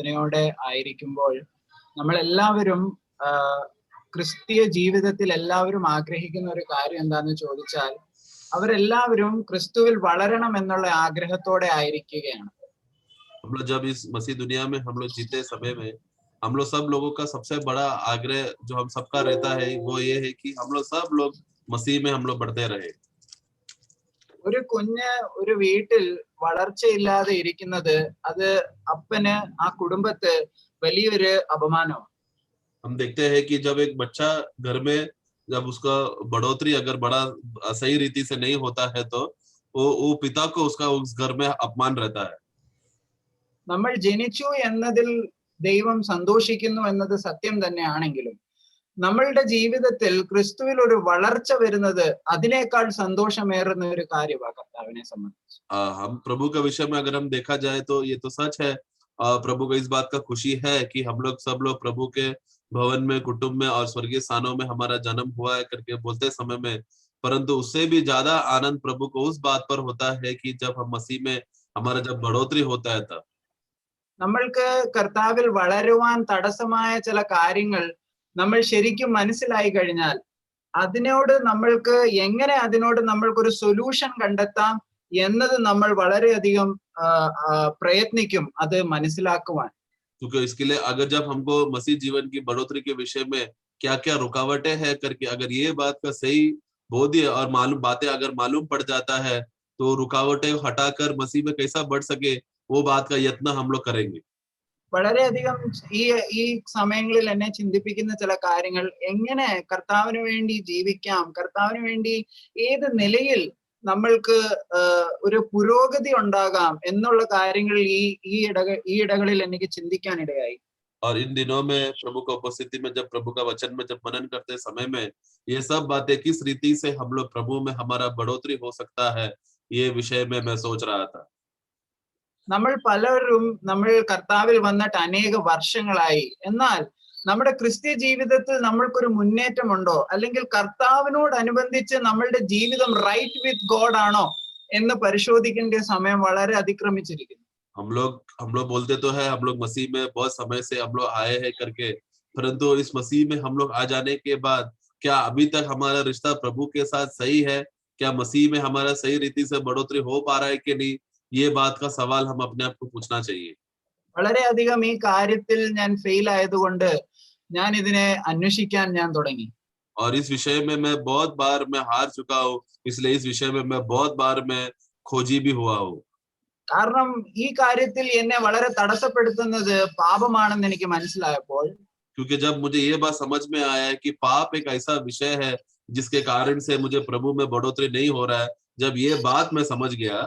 ഭാവനയോടെ ആയിരിക്കുമ്പോൾ നമ്മളെല്ലാവരും ക്രിസ്തീയ ജീവിതത്തിൽ എല്ലാവരും ആഗ്രഹിക്കുന്ന ഒരു കാര്യം എന്താന്ന് ചോദിച്ചാൽ അവരെല്ലാവരും ക്രിസ്തുവിൽ വളരണം എന്നുള്ള ആഗ്രഹത്തോടെ ആയിരിക്കുകയാണ്. हम लोग जब इस मसीह दुनिया में हम लोग जीते समय में हम लोग सब लोगों का सबसे बड़ा आग्रह जो हम सबका रहता है वो ये है कि हम लोग सब लोग मसीह में हम लोग बढ़ते रहे. ഒരു കുഞ്ഞ് ഒരു വീട്ടിൽ വളർച്ചയില്ലാതെ ഇരിക്കുന്നത് അത് അപ്പന് ആ കുടുംബത്തെ വലിയൊരു അപമാനമാണ്. हम देखते हैं कि जब एक बच्चा घर में जब उसका बढ़ोतरी अगर बड़ा सही रीति से नहीं होता है तो वो पिता को उसका उस घर में अपमान रहता है. നമ്മൾ ജനിച്ചു എന്നതിൽ ദൈവം സന്തോഷിക്കുന്നു എന്നത് സത്യം തന്നെയാണെങ്കിലും നമ്മളുടെ ജീവിതത്തിൽ ക്രിസ്തുവിൽ ഒരു വളർച്ച വരുന്നത് അതിനേക്കാൾ സന്തോഷമേറുന്ന ഒരു കാര്യമാണ് കർത്താവിനെ സംബന്ധിച്ച്. हम प्रभु का विषय में अगर हम देखा जाए तो ये तो सच है. प्रभु को इस बात का खुशी है कि हम लोग सब लोग प्रभु के भवन में कुटुंब में और स्वर्गीय स्थानों में हमारा जन्म हुआ है करके बोलते समय में, परंतु उससे भी ज्यादा आनंद प्रभु को उस बात पर होता है कि जब हम मसीह में हमारा जब बढ़ोतरी होता है तब നമ്മൾക്ക് കർത്താവിൽ വളരുവാൻ തടസ്സമായ ചില കാര്യങ്ങൾ നമ്മൾ ശരിക്കും മനസ്സിലായി കഴിഞ്ഞാൽ അതിനോട് നമ്മൾക്കൊരു സൊല്യൂഷൻ കണ്ടെത്താം എന്നത് നമ്മൾ വളരെയധികം പ്രയത്നിക്കും അത് മനസ്സിലാക്കുവാൻ. क्योंकि इसके लिए अगर जब हमको मसीह जीवन की बढ़ोतरी के विषय में क्या क्या रुकावटें हैं करके अगर ये बात का सही बोध्य और मालूम बातें अगर मालूम पड़ जाता है तो रुकावटें हटाकर मसीह में कैसा बढ़ सके वो बात का यत्न हम लोग करेंगे. വളരെയധികം ഈ സമയങ്ങളിൽ എന്നെ ചിന്തിപ്പിക്കുന്ന ചില കാര്യങ്ങൾ എങ്ങനെ കർത്താവിന് വേണ്ടി ജീവിക്കാം, കർത്താവിന് വേണ്ടി ഏത് നിലയിൽ നമ്മൾക്ക് ഒരു പുരോഗതി ഉണ്ടാകാം എന്നുള്ള കാര്യങ്ങൾ ഈ ഇടകളിൽ എനിക്ക് ചിന്തിക്കാനിടയായി. और इन दिनों में प्रभु का उपस्थिति में जब प्रभु का वचन में जब मनन करते समय में ये सब बातें किस रीति से हम लोग प्रभु में हमारा बढ़ोतरी हो सकता है ये विषय में मैं सोच रहा था. നമ്മൾ പലരും നമ്മൾ കർത്താവിൽ വന്നിട്ട് അനേക വർഷങ്ങളായി, എന്നാൽ നമ്മുടെ ക്രിസ്ത്യ ജീവിതത്തിൽ നമ്മൾക്കൊരു മുന്നേറ്റമുണ്ടോ അല്ലെങ്കിൽ കർത്താവിനോടനുബന്ധിച്ച് നമ്മളുടെ ജീവിതം റൈറ്റ് വിത്ത് ഗോഡ് ആണോ എന്ന് പരിശോധിക്കേണ്ട സമയം വളരെ അതിക്രമിച്ചിരിക്കുന്നു. हम लोग बोलते तो है हम लोग मसीह में बहुत समय से हम लोग आए हैं करके, परंतु इस मसीह में हम लोग आ जाने के बाद क्या अभी तक हमारा रिश्ता प्रभु के साथ सही है? क्या मसीह में हमारा सही रीति से बढ़ोतरी हो पा रहा है कि नहीं? ये बात का सवाल हम अपने आप को पूछना चाहिए. വളരെയധികം ഈ കാര്യത്തിൽ ഞാൻ ഫെയിൽ ആയതുകൊണ്ട് ഞാൻ ഇതിനെ അന്വേഷിക്കാൻ ഞാൻ തുടങ്ങി. और इस विषय में मैं बहुत बार मैं हार चुका हूँ, इसलिए इस विषय में मैं बहुत बार मैं खोजी भी हुआ हूँ. കാരണം ഈ കാര്യത്തിൽ എന്നെ വളരെ തടസ്സപ്പെടുത്തുന്നത് പാപമാണെന്ന് എനിക്ക് മനസ്സിലായപ്പോൾ क्योंकि जब मुझे ये बात समझ में आया है कि पाप एक ऐसा विषय है जिसके कारण से मुझे प्रभु में बढ़ोतरी नहीं हो रहा है, जब ये बात मैं समझ गया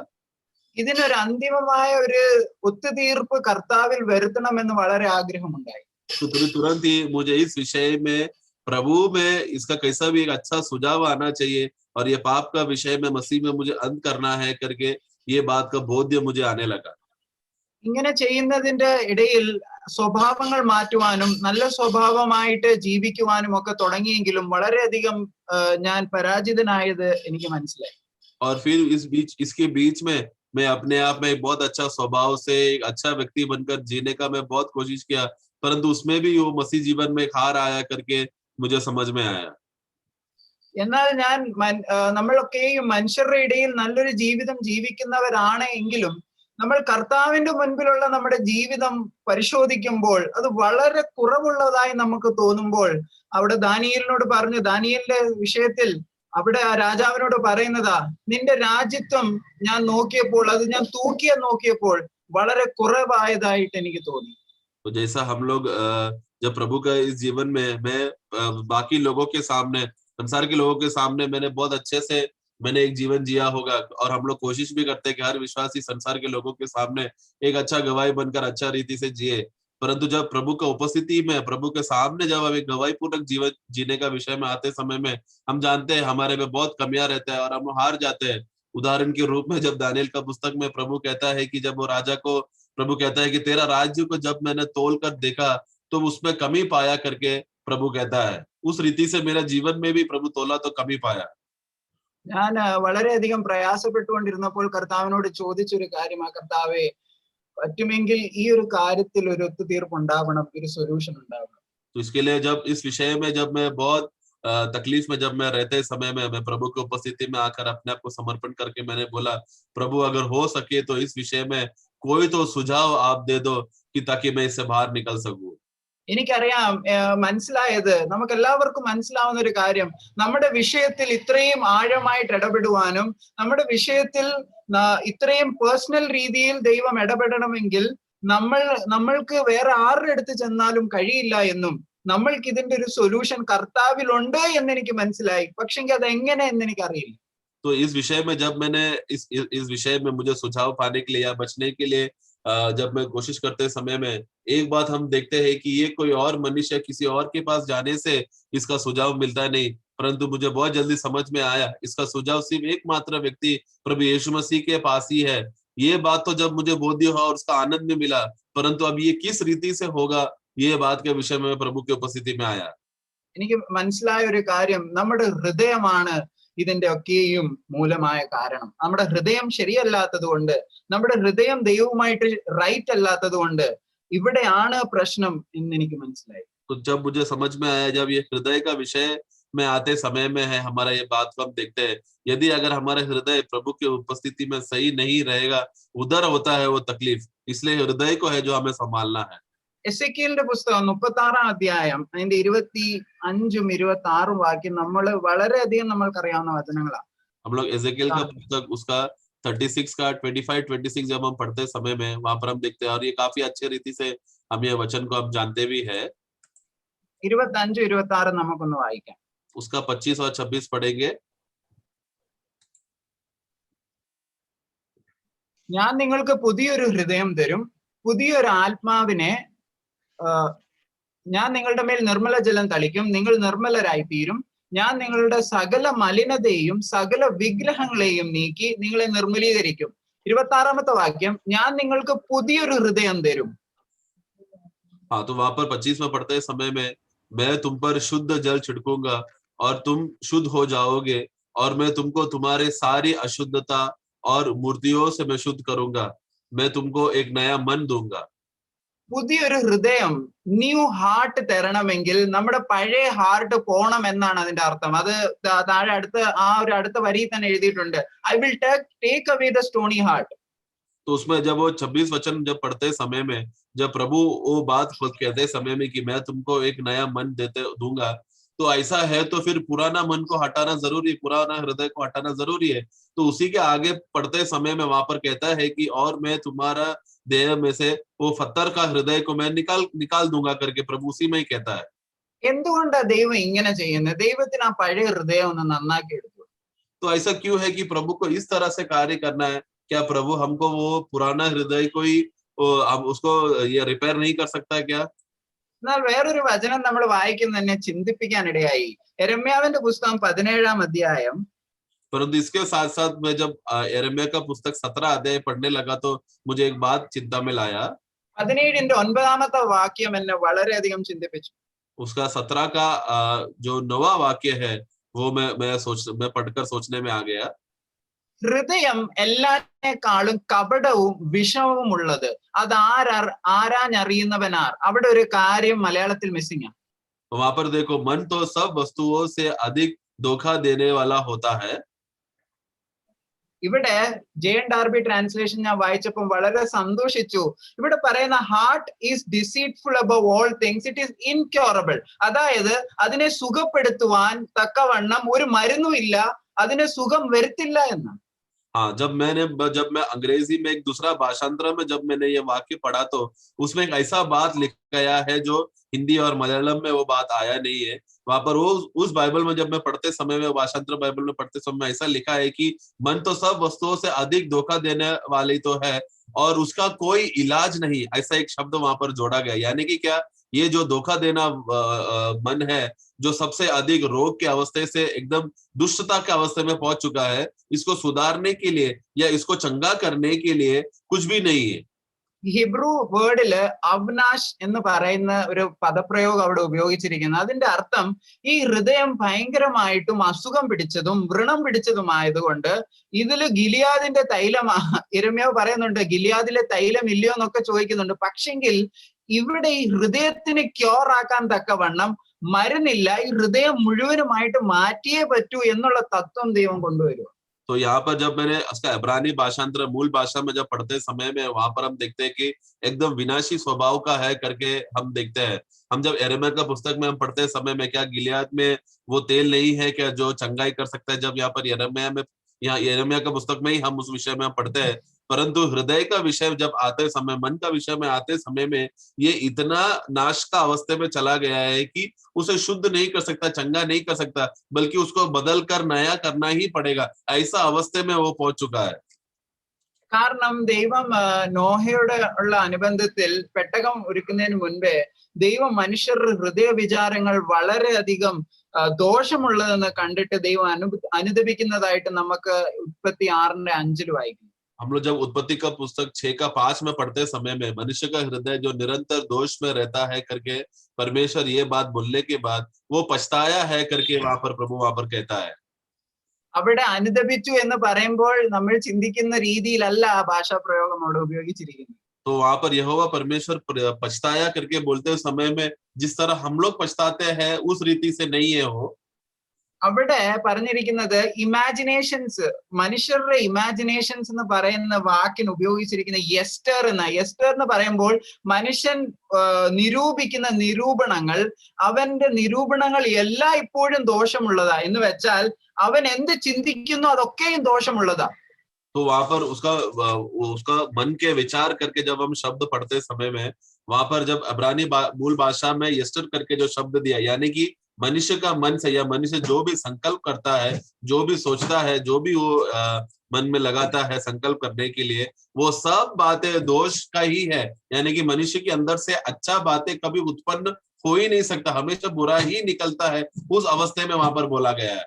ഇതിനൊരു അന്തിമമായ ഒരു ഒത്തുതീർപ്പ് കർത്താവിൽ വരുത്തണമെന്ന് വളരെ ആഗ്രഹമുണ്ടായി. तो तुरंत ही मुझे इस विषय में प्रभु में इसका कैसा भी एक अच्छा सुझाव आना चाहिए और ये पाप का विषय में मसीह में मुझे अंत करना है करके ये बात का बोध्य मुझे आने लगा. ഇങ്ങനെ ചെയ്യുന്നതിന്റെ ഇടയിൽ സ്വഭാവങ്ങൾ മാറ്റുവാനും നല്ല സ്വഭാവമായിട്ട് ജീവിക്കുവാനും ഒക്കെ തുടങ്ങിയെങ്കിലും വളരെയധികം ഞാൻ പരാജിതനായത് എനിക്ക് മനസ്സിലായി. और फिर इसके बीच में मैं अपने आप में बहुत अच्छा स्वभाव से एक अच्छा व्यक्ति बनकर जीने का मैं बहुत कोशिश किया, परंतु उसमें भी वो मसीह जीवन में हार आया करके मुझे समझ में आया. എന്നാൽ നമ്മളൊക്കെയും മനുഷ്യരുടെ ഇടയിൽ നല്ലൊരു ജീവിതം ജീവിക്കുന്നവരാണ് എങ്കിലും നമ്മൾ കർത്താവിന്റെ മുൻപിലുള്ള നമ്മുടെ ജീവിതം പരിശോധിക്കുമ്പോൾ അത് വളരെ കുറവുള്ളതായി നമുക്ക് തോന്നുമ്പോൾ അവിടെ ദാനിയേലിനോട് പറഞ്ഞു, ദാനിയേലിന്റെ വിഷയത്തിൽ അവിടെ ആ രാജാവിനോട് പറയുന്നതാ, നിന്റെ രാജ്യത്വം ഞാൻ നോക്കിയപ്പോൾ അത് ഞാൻ നോക്കിയപ്പോൾ വളരെ കുറവായതായിട്ട് എനിക്ക് തോന്നി. तो जैसा हम लोग जब प्रभु का इस जीवन में मैं बाकी लोगों के सामने संसार के लोगों के सामने मैंने बहुत अच्छे से मैंने एक जीवन जिया होगा और हम लोग कोशिश भी करते हैं कि हर विश्वासी संसार के लोगों के सामने एक अच्छा गवाही बनकर अच्छा रीति से जिए, परंतु जब प्रभु का उपस्थिति में प्रभु के सामने जब हम एक गवाही पूर्वक जीवन जीने का विषय में आते समय में हम जानते हैं हमारे में बहुत कमियां रहते हैं और हम हार जाते हैं. उदाहरण के रूप में जब दानियेल का पुस्तक में प्रभु कहता है कि जब वो राजा को प्रभु कहता है कि तेरा राज्य को जब मैंने तोल कर देखा तो उसमें कमी पाया करके प्रभु कहता है, उस रीति से मेरा जीवन में भी प्रभु तोला तो कमी पाया. ഞാൻ വളരെയധികം പ്രയാസപ്പെട്ടുകൊണ്ടിരുന്നപ്പോൾ കർത്താവിനോട് ചോദിച്ചൊരു കാര്യമാ, കർത്താവേ പറ്റുമെങ്കിൽ ഈ ഒരു കാര്യത്തിൽ ഒരു ഒത്തുതീർപ്പ് ഉണ്ടാവണം, ഒരു സൊല്യൂഷൻ ഉണ്ടാവണം. तो इसके लिए जब इस विषय में जब मैं बहुत तकलीफ में जब मैं रहते समय में मैं प्रभु की उपस्थिति में आकर अपने आप को समर्पण करके मैंने बोला, प्रभु अगर हो सके तो इस विषय में कोई तो सुझाव आप दे दो कि ताकि मैं इससे बाहर निकल सकूं. എനിക്കറിയാം, മനസ്സിലായത്, നമുക്ക് എല്ലാവർക്കും മനസ്സിലാവുന്ന ഒരു കാര്യം, നമ്മുടെ വിഷയത്തിൽ ഇത്രയും ആഴമായിട്ട് ഇടപെടുവാനും നമ്മുടെ വിഷയത്തിൽ ഇത്രയും പേഴ്സണൽ രീതിയിൽ ദൈവം ഇടപെടണമെങ്കിൽ നമ്മൾക്ക് വേറെ ആരുടെ അടുത്ത് ചെന്നാലും കഴിയില്ല എന്നും നമ്മൾക്ക് ഇതിന്റെ ഒരു സൊല്യൂഷൻ കർത്താവിലുണ്ട് എന്ന് എനിക്ക് മനസ്സിലായി. പക്ഷെങ്കിൽ അത് എങ്ങനെ എന്ന് എനിക്കറിയില്ല. तो इस विषय में जब मैंने इस विषय में मुझे सुझाव पाने के लिए या बचने के लिए जब मैं कोशिश करते समय में एक बात हम देखते हैं कि ये कोई और मनुष्य किसी और के पास जाने से इसका सुझाव मिलता नहीं, परंतु मुझे बहुत जल्दी समझ में आया इसका सुझाव सिर्फ एकमात्र व्यक्ति प्रभु यीशु मसीह के पास ही है. ये बात तो जब मुझे बोध हुआ और उसका आनंद भी मिला, परंतु अब ये किस रीति से होगा, ये बात के विषय में प्रभु की उपस्थिति में आया. എനിക്ക് മനസ്സിലായ ഒരു കാര്യം, നമ്മുടെ ഹൃദയമാണ് ഇതിന്റെ ഒക്കെയും മൂലമായ കാരണം. നമ്മുടെ ഹൃദയം ശരിയല്ലാത്തത് കൊണ്ട്, നമ്മുടെ ഹൃദയം ദൈവവുമായിട്ട് റൈറ്റ് അല്ലാത്തത് കൊണ്ട് ഇവിടെയാണ് പ്രശ്നം എന്ന് എനിക്ക് മനസ്സിലായി. तो जब मुझे समझ में आया, जब ये हृदय का विषय में आते समय में है हमारा ये बात को हम देखते हैं, यदि अगर हमारे हृदय प्रभु की उपस्थिति में सही नहीं रहेगा, उधर होता है वो तकलीफ. इसलिए हृदय को है जो हमें संभालना है. എസെക്കിയേലിന്റെ പുസ്തകം 36-ാം അധ്യായം അതിന്റെ 25-26 വാക്യം വളരെയധികം നമ്മൾക്കറിയാവുന്ന വചനങ്ങളാണ്. हम लोग एजेकिएल का पुस्तक उसका 36 का 25-26 जब हम पढ़ते समय में वहां पर हम देखते हैं, और ये काफी अच्छे रीति से हम ये वचन को हम जानते भी है. 25-26 നമുക്കൊന്ന് വായിക്കാം. उसका 25 और 26 पढ़ेंगे. ഞാൻ നിങ്ങൾക്ക് പുതിയൊരു ഹൃദയം തരും, പുതിയൊരു ആത്മാവിനെ ഞാൻ നിങ്ങളുടെ മേൽ നിർമ്മല ജലം തളിക്കും, നിങ്ങൾ നിർമ്മലരായി തീരും. ഞാൻ നിങ്ങളുടെ സകല മലിനതയും സകല വിഗ്രഹങ്ങളെയും നീക്കി നിങ്ങളെ നിർമ്മലീകരിക്കും. 26-ാമത്തെ വാക്യം, ഞാൻ നിങ്ങൾക്ക് പുതിയൊരു ഹൃദയം തരും. हाँ, तो वहां पर 25 में पढ़ते समय में मैं तुम पर शुद्ध जल छिड़कूंगा और तुम शुद्ध हो जाओगे, और मैं तुमको तुम्हारे सारी अशुद्धता और मूर्तियों से मैं शुद्ध करूंगा. मैं तुमको एक नया मन दूंगा. പുതിയൊരു ഹൃദയം, ന്യൂ ഹാർട്ട് തരണമെങ്കിൽ നമ്മുടെ പഴയ ഹാർട്ട് പോണം എന്നാണ് അതിന്റെ അർത്ഥം. അത് താഴെ അടുത്ത വരിയിൽ തന്നെ എഴുതിയിട്ടുണ്ട്, I will take away the Stony heart. तो उसमें जब वो 26 वचन जब पढ़ते समय में जब प्रभु वो बात कहते समय में कि मैं तुमको एक नया मन दूंगा, तो ऐसा है तो फिर पुराना मन को हटाना जरूरी, पुराना हृदय को हटाना जरूरी है. तो उसी के आगे पढ़ते समय में वहां पर कहता है कि और मैं तुम्हारा देह में से वो पत्थर का हृदय को मैं निकाल दूंगा करके प्रभु उसी में ही कहता है. എന്തുകൊണ്ടാ ദൈവം ഇങ്ങനെ ചെയ്യുന്നത്? ദൈവത്തിന് ആ പഴയ ഹൃദയം ഒന്ന് നന്നാക്കി എടുത്തു. तो ऐसा क्यों है कि प्रभु को इस तरह से कार्य करना है? क्या प्रभु हमको वो पुराना हृदय को ही उसको ये रिपेयर नहीं कर सकता क्या? എന്നാൽ വേറൊരു വചനം നമ്മൾ വായിക്കുന്ന തന്നെ ചിന്തിപ്പിക്കാനിടയായി. യെരമ്യാവിന്റെ പുസ്തകം 17-ാം അധ്യായം. परंतु इसके साथ साथ मैं जब यिर्मयाह का पुस्तक 17 अध्याय पढ़ने लगा तो मुझे एक बात चिंता में लाया. 17-ന്റെ 9-ാമത്തെ വാക്യം എന്നെ വളരെയധികം ചിന്തിപ്പിച്ചു. उसका 17 का जो 9वां वाक्य है वो मैं पढ़कर सोचने में आ गया. ഹൃദയം എല്ലാറ്റിനേക്കാളും കപടവും വിഷമവും ഉള്ളത്, അത് ആരാഞ്ഞറിയുന്നവനാർ. അവിടെ ഒരു കാര്യം മലയാളത്തിൽ മിസ്സിംഗ് ആണ്. वहां पर देखो, मन तो सब वस्तुओं से अधिक धोखा देने वाला होता है. ഇവിടെ ജെഎൻ ഡാർബി ട്രാൻസ്ലേഷൻ ഞാൻ വായിച്ചപ്പോൾ വളരെ സന്തോഷിച്ചു. ഇവിടെ പറയുന്ന heart is deceitful above all things, it is incurable. അതായത് അതിനെ സുഖപ്പെടുത്തുവാൻ തക്കവണ്ണം ഒരു മരുന്നും ഇല്ല, അതിനെ സുഖം വരുത്തില്ല എന്നാണ്. हाँ, जब मैं अंग्रेजी में एक दूसरा भाषांतर में जब मैंने ये वाक्य पढ़ा तो उसमें एक ऐसा बात लिखा गया है जो हिंदी और मलयालम में वो बात आया नहीं है. वहां पर वो उस बाइबल में जब मैं पढ़ते समय में भाषांतर बाइबल में पढ़ते समय ऐसा लिखा है कि मन तो सब वस्तुओं से अधिक धोखा देने वाली तो है और उसका कोई इलाज नहीं, ऐसा एक शब्द वहां पर जोड़ा गया. यानी कि क्या, ये जो धोखा देना मन है, जो सबसे अधिक रोग के अवस्था से एकदम दुष्टता के अवस्था में पहुंच चुका है, इसको सुधारने के लिए या इसको चंगा करने के लिए कुछ भी नहीं है. ഹിബ്രു വേർഡില് അവനാഷ് എന്ന് പറയുന്ന ഒരു പദപ്രയോഗം അവിടെ ഉപയോഗിച്ചിരിക്കുന്നത്. അതിന്റെ അർത്ഥം ഈ ഹൃദയം ഭയങ്കരമായിട്ടും അസുഖം പിടിച്ചതും വ്രണം പിടിച്ചതുമായതുകൊണ്ട് ഇതില് ഗിലിയാദിന്റെ തൈലമാ. യിരെമ്യാവ് പറയുന്നുണ്ട് ഗിലിയാദിലെ തൈലം ഇല്ലയോ എന്നൊക്കെ ചോദിക്കുന്നുണ്ട്. പക്ഷെങ്കിൽ ഇവിടെ ഈ ഹൃദയത്തിന് ക്യൂർ ആക്കാൻ തക്കവണ്ണം മരുന്നില്ല, ഈ ഹൃദയം മുഴുവനുമായിട്ട് മാറ്റിയേ പറ്റൂ എന്നുള്ള തത്വം ദൈവം കൊണ്ടുവരും. तो यहाँ पर जब मैंने उसका इब्रानी भाषांतर मूल भाषा में जब पढ़ते समय में वहां पर हम देखते हैं कि एकदम विनाशी स्वभाव का है करके हम देखते हैं. हम जब यिर्मयाह का पुस्तक में हम पढ़ते समय में क्या गिलियाद में वो तेल नहीं है क्या जो चंगाई कर सकता है? जब यहाँ पर यिर्मयाह का पुस्तक में ही हम उस विषय में हम पढ़ते हैं. परंतु हृदय का विषय जब आते समय, मन का विषय में आते समय में ये इतना नाश का अवस्था में चला गया है कि उसे शुद्ध नहीं कर सकता, चंगा नहीं कर सकता, बल्कि उसको बदल कर नया करना ही पड़ेगा. ऐसा अवस्थे में वो पहुंच चुका है. കാരണം ദൈവം നോഹയുടെ ഉള്ള അനുബന്ധത്തിൽ പെട്ടകം ഒരുക്കുന്നതിന് മുൻപേ ദൈവം മനുഷ്യരുടെ ഹൃദയ വിചാരങ്ങൾ വളരെയധികം ദോഷമുള്ളതെന്ന് കണ്ടിട്ട് ദൈവം അനുദപിക്കുന്നതായിട്ട് നമുക്ക് ഉൽപ്പത്തി 6:5 വായിക്കുന്നു. हम लोग जब उत्पत्ति का पुस्तक 6:5 में पढ़ते समय में मनुष्य का हृदय जो निरंतर दोष में रहता है करके परमेश्वर ये बात बोलने के बाद वो पछताया है करके वहां पर प्रभु वहां पर कहता है. അവിടെ അനുദപിച്ചു എന്ന് പറയുമ്പോൾ നമ്മൾ ചിന്തിക്കുന്ന രീതിയിലല്ല ആ ഭാഷാപ്രയോഗം അവിടെ ഉപയോഗിച്ചിരിക്കുന്നത്. तो वहां पर यहोवा परमेश्वर पछताया करके बोलते समय में जिस तरह हम लोग पछताते हैं उस रीति से नहीं है वो. അവിടെ പറഞ്ഞിരിക്കുന്നത് ഇമാജിനേഷൻസ്, മനുഷ്യരുടെ ഇമാജിനേഷൻസ് എന്ന് പറയുന്ന വാക്കിന് ഉപയോഗിച്ചിരിക്കുന്ന യെസ്റ്റർ എന്ന് പറയുമ്പോൾ മനുഷ്യൻ നിരൂപിക്കുന്ന നിരൂപണങ്ങൾ, അവന്റെ നിരൂപണങ്ങൾ എല്ലാം ഇപ്പോഴും ദോഷമുള്ളതാ എന്ന് വെച്ചാൽ അവൻ എന്ത് ചിന്തിക്കുന്നു അതൊക്കെയും ദോഷമുള്ളതാ. तो वहां पर उसका मन के विचार करके जब हम शब्द पढ़ते समय में वहां पर जब अब्रानी मूल भाषा में यस्टर करके जो शब्द दिया, यानी कि मनुष्य का मन से या मनुष्य जो भी संकल्प करता है, जो भी सोचता है, जो भी वो मन में लगाता है संकल्प करने के लिए, वो सब बातें दोष का ही है. यानी कि मनुष्य के अंदर से अच्छा बातें कभी उत्पन्न हो ही नहीं सकता, हमेशा बुरा ही निकलता है. उस अवस्थे में वहां पर बोला गया है.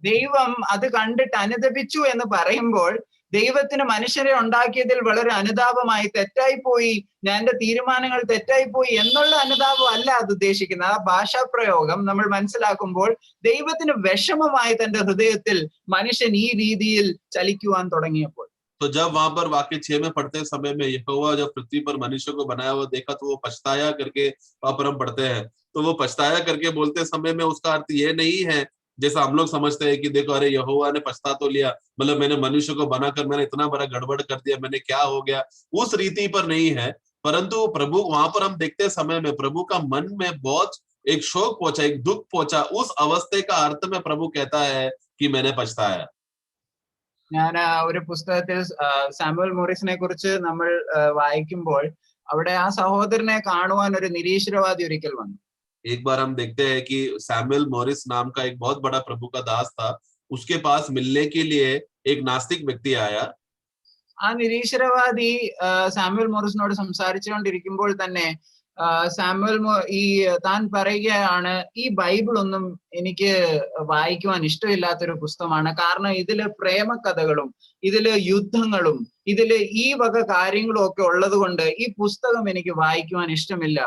ദൈവം അത് കണ്ടിട്ട് അനുദപിച്ചു എന്ന് പറയുമ്പോൾ ദൈവത്തിന് മനുഷ്യരെ ഉണ്ടാക്കിയതിൽ വളരെ അനുതാപമായി, തെറ്റായിപ്പോയി, ഞാൻ എന്റെ തീരുമാനങ്ങൾ തെറ്റായിപ്പോയി എന്നുള്ള അനുതാപം അല്ല അത് ഉദ്ദേശിക്കുന്നത്. ആ ഭാഷാപ്രയോഗം നമ്മൾ മനസ്സിലാക്കുമ്പോൾ ദൈവത്തിന് വിഷമമായി തന്റെ ഹൃദയത്തിൽ മനുഷ്യൻ ഈ രീതിയിൽ ചലിക്കുവാൻ തുടങ്ങിയപ്പോൾ. तो जब वहां पर वाक्य 6 में पढ़ते समय में यहोवा जब पृथ्वी पर मनुष्य को बनाया हुआ देखा तो वो पछताया करके वहां पर हम पढ़ते हैं. तो वो पछताया करके बोलते समय में उसका अर्थ ये नहीं है जैसा हम लोग समझते हैं कि देखो अरे यहोवा ने पछता तो लिया, मतलब मैंने मनुष्य को बनाकर मैंने इतना बड़ा गड़बड़ कर दिया, मैंने क्या हो गया, उस रीति पर नहीं है. परंतु प्रभु वहां पर हम देखते समय में प्रभु का मन में बहुत एक शोक पहुंचा, एक दुख पहुंचा. उस अवस्थे का अर्थ में प्रभु कहता है कि मैंने पछताया. ഞാൻ ഒരു പുസ്തകത്തിൽ സാമുവൽ മോറിസിനെ കുറിച്ച് നമ്മൾ വായിക്കുമ്പോൾ അവിടെ ആ സഹോദരനെ കാണുവാൻ ഒരു നിരീശ്വരവാദി ഒരിക്കൽ വന്നു. एक बार हम देखते हैं कि सैमुअल मॉरिस नाम का एक बहुत बड़ा प्रभु का दास था, उसके पास मिलने के लिए एक नास्तिक व्यक्ति आया. ആ നിരീശ്വരവാദി സാമുവൽ മോറിസിനോട് സംസാരിച്ചുകൊണ്ടിരിക്കുമ്പോൾ തന്നെ താൻ പറയുകയാണ്, ഈ ബൈബിൾ ഒന്നും എനിക്ക് വായിക്കുവാൻ ഇഷ്ടമില്ലാത്തൊരു പുസ്തകമാണ്. കാരണം ഇതില് പ്രേമകഥകളും ഇതില് യുദ്ധങ്ങളും ഇതില് ഈ വക കാര്യങ്ങളും ഒക്കെ ഉള്ളത് കൊണ്ട് ഈ പുസ്തകം എനിക്ക് വായിക്കുവാൻ ഇഷ്ടമില്ല,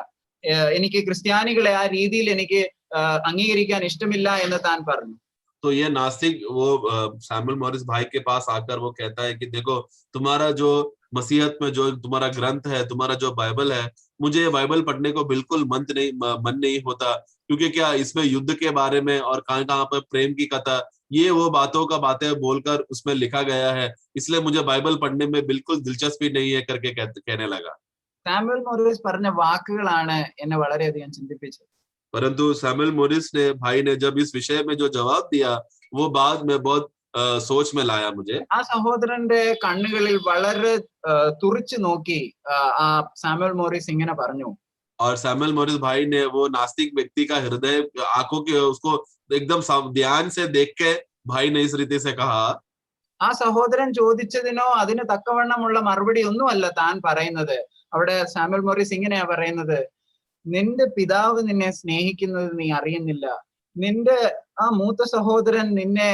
എനിക്ക് ക്രിസ്ത്യാനികളെ ആ രീതിയിൽ എനിക്ക് अंगीകരിക്കാൻ ഇഷ്ടമില്ല എന്ന് താൻ പറഞ്ഞു. तो ये नास्तिक वो सैमुअल मॉरिस भाई के पास आकर वो कहता है कि देखो तुम्हारा जो मसीहत में जो तुम्हारा ग्रंथ है, तुम्हारा जो बाइबल है, मुझे बाइबल पढ़ने को बिल्कुल मन नहीं होता, क्योंकि क्या इसमें युद्ध के बारे में और कहाँ पर प्रेम की कथा, ये वो बातें बोलकर उसमें लिखा गया है, इसलिए मुझे बाइबल पढ़ने में बिल्कुल दिलचस्पी नहीं है करके कहने लगा. സാമുവൽ മോറിസ് പറഞ്ഞ വാക്കുകളാണ് എന്നെ വളരെയധികം ചിന്തിപ്പിച്ചത്. परंतु सैमुअल मॉरिस ने भाई ने जब इस विषय में जो जवाब दिया वो बाद में बहुत सोच में लाया मुझे. ആ സഹോദരന്റെ കണ്ണുകളിൽ വളരെ തുറിച്ചു നോക്കി ആ സാമുവൽ മോറിസ് ഇങ്ങനെ പറഞ്ഞു. और सैमुअल मॉरिस भाई ने वो नास्तिक व्यक्ति का हृदय आंखों के उसको एकदम ध्यान से देख के भाई ने इस रीति से कहा. ആ സഹോദരൻ ചോദിച്ചതിനോ അതിന് തക്കവണ്ണമുള്ള മറുപടി ഒന്നുമല്ല താൻ പറയുന്നത്. അവിടെ സാമുവൽ മോറിസ് ഇങ്ങനെയാ പറയുന്നത്, നിന്റെ പിതാവ് നിന്നെ സ്നേഹിക്കുന്നത് നീ അറിയുന്നില്ല, നിന്റെ ആ മൂത്ത സഹോദരൻ നിന്നെ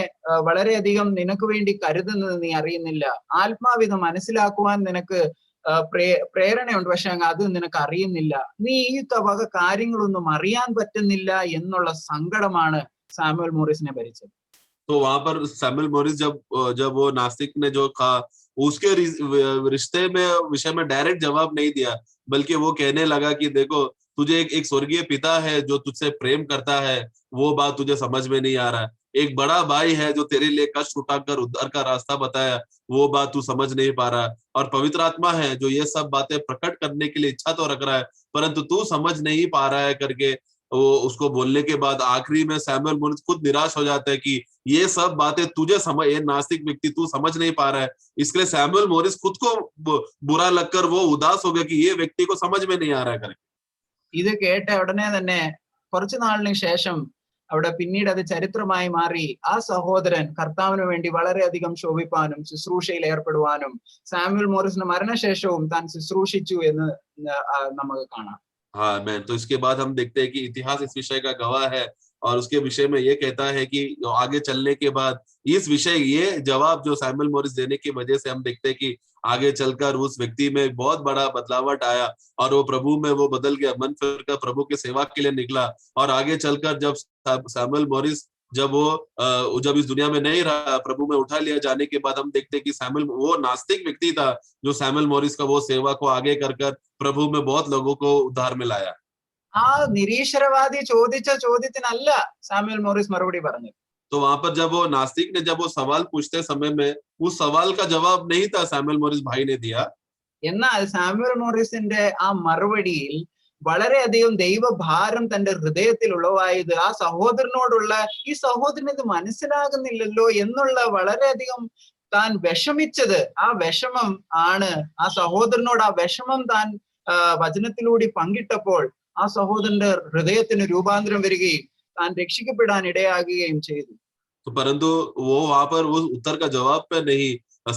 വളരെയധികം നിനക്ക് വേണ്ടി കരുതുന്നത് നീ അറിയുന്നില്ല, ആത്മാവിധം മനസ്സിലാക്കുവാൻ നിനക്ക് പ്രേരണയുണ്ട്, പക്ഷെ അത് നിനക്ക് അറിയുന്നില്ല, നീ ഈ വക കാര്യങ്ങളൊന്നും അറിയാൻ പറ്റുന്നില്ല എന്നുള്ള സങ്കടമാണ് സാമുവൽ മോറിസിനെ ഭരിച്ചത്. तो वहां पर सैमुअल मोरिस जब वो नास्तिक ने जो कहा, उसके रिश्ते में विषय में डायरेक्ट जवाब नहीं दिया, बल्कि वो कहने लगा कि देखो, तुझे एक स्वर्गीय पिता है जो तुझसे प्रेम करता है, वो बात तुझे समझ में नहीं आ रहा है। एक बड़ा भाई है जो तेरे लिए कष्ट उठाकर उद्धार का रास्ता बताया, वो बात तू समझ नहीं पा रहा। और पवित्र आत्मा है जो ये सब बातें प्रकट करने के लिए इच्छा तो रख रहा है, परंतु तू समझ नहीं पा रहा है करके वो उसको बोलने के बाद आखिरी में सैमुअल मोरिस खुद निराश हो जाता है कि ये सब बातें तुझे समझ, ये नास्तिक व्यक्ति तू समझ नहीं पा रहा है। इसके लिए सैमुअल मोरिस खुद को बुरा लगकर वो उदास हो गया कि ये व्यक्ति को समझ में नहीं आ रहा है करके। ഇത് കേട്ട ഉടനെ തന്നെ കുറച്ചു നാളിന് ശേഷം അവിടെ പിന്നീട് അത് ചരിത്രമായി മാറി. ആ സഹോദരൻ കർത്താവിന് വേണ്ടി വളരെയധികം ശോഭിപ്പാനും ശുശ്രൂഷയിൽ ഏർപ്പെടുവാനും സാമുവൽ മോറിസിന്റെ മരണശേഷവും താൻ ശുശ്രൂഷിച്ചു എന്ന് നമുക്ക് കാണാം. हाँ मैन, तो इसके बाद हम देखते हैं कि इतिहास इस विषय का गवाह है, और उसके विषय में ये कहता है कि आगे चलने के बाद इस विषय, ये जवाब जो सैमुअल मोरिस देने की वजह से हम देखते हैं कि आगे चलकर उस व्यक्ति में बहुत बड़ा बदलावट आया, और वो प्रभु में वो बदल गया, मन फिरकर प्रभु के सेवा के लिए निकला। और आगे चलकर जब सैमुअल मोरिस जब इस दुनिया में नहीं रहा, प्रभु में उठा लिया जाने के बाद हम देखते हैं कि सैमुअल, वो नास्तिक व्यक्ति था जो सैमुअल मोरिस का वो सेवा को आगे कर प्रभु में बहुत लोगों को उद्धार में लाया। ആ നിരീശ്വരവാദി ചോദിച്ച ചോദ്യത്തിനല്ല സാമുവൽ മോറിസ് മറുപടി പറഞ്ഞത്. तो वहां पर जब वो नास्तिक ने जब वो सवाल पूछते समय में उस सवाल का जवाब नहीं था सैमुअल मोरिस भाई ने दिया, എന്നാൽ സാമുവൽ മോറിസിന്റെ ആ മറുപടിയിൽ വളരെയധികം ദൈവഭാരം തന്റെ ഹൃദയത്തിൽ ഉളവായത് ആ സഹോദരനോടുള്ള, ഈ സഹോദരന് ഇത് മനസ്സിലാകുന്നില്ലല്ലോ എന്നുള്ള വളരെയധികം താൻ വിഷമിച്ചത്, ആ വിഷമം ആണ് ആ സഹോദരനോട് ആ വിഷമം താൻ വചനത്തിലൂടെ പങ്കിട്ടപ്പോൾ ആ സഹോദരന്റെ ഹൃദയത്തിന് രൂപാന്തരം വരികയും താൻ രക്ഷിക്കപ്പെടാൻ ഇടയാകുകയും ചെയ്തു. तो परंतु वो वहां पर वो उत्तर का जवाब पे नहीं,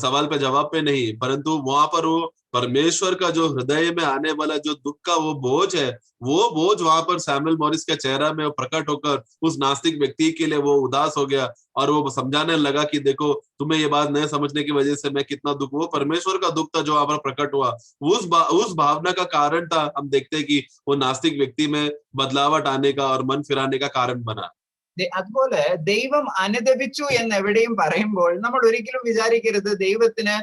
सवाल पे जवाब पे नहीं, परंतु वहां पर वो परमेश्वर का जो हृदय में आने वाला जो दुख का वो बोझ है, वो बोझ वहां पर सैमुअल मोरिस के चेहरा में प्रकट होकर उस नास्तिक व्यक्ति के लिए वो उदास हो गया, और वो समझाने लगा कि देखो, तुम्हें ये बात नहीं समझने की वजह से मैं कितना दुख, वो परमेश्वर का दुख था जो वहां पर प्रकट हुआ, उस भावना का कारण था। हम देखते हैं कि वो नास्तिक व्यक्ति में बदलावट आने का और मन फिराने का कारण बना। അതുപോലെ ദൈവം അനുദപിച്ചു എന്ന് എവിടെയും പറയുമ്പോൾ നമ്മൾ ഒരിക്കലും വിചാരിക്കരുത് ദൈവത്തിന്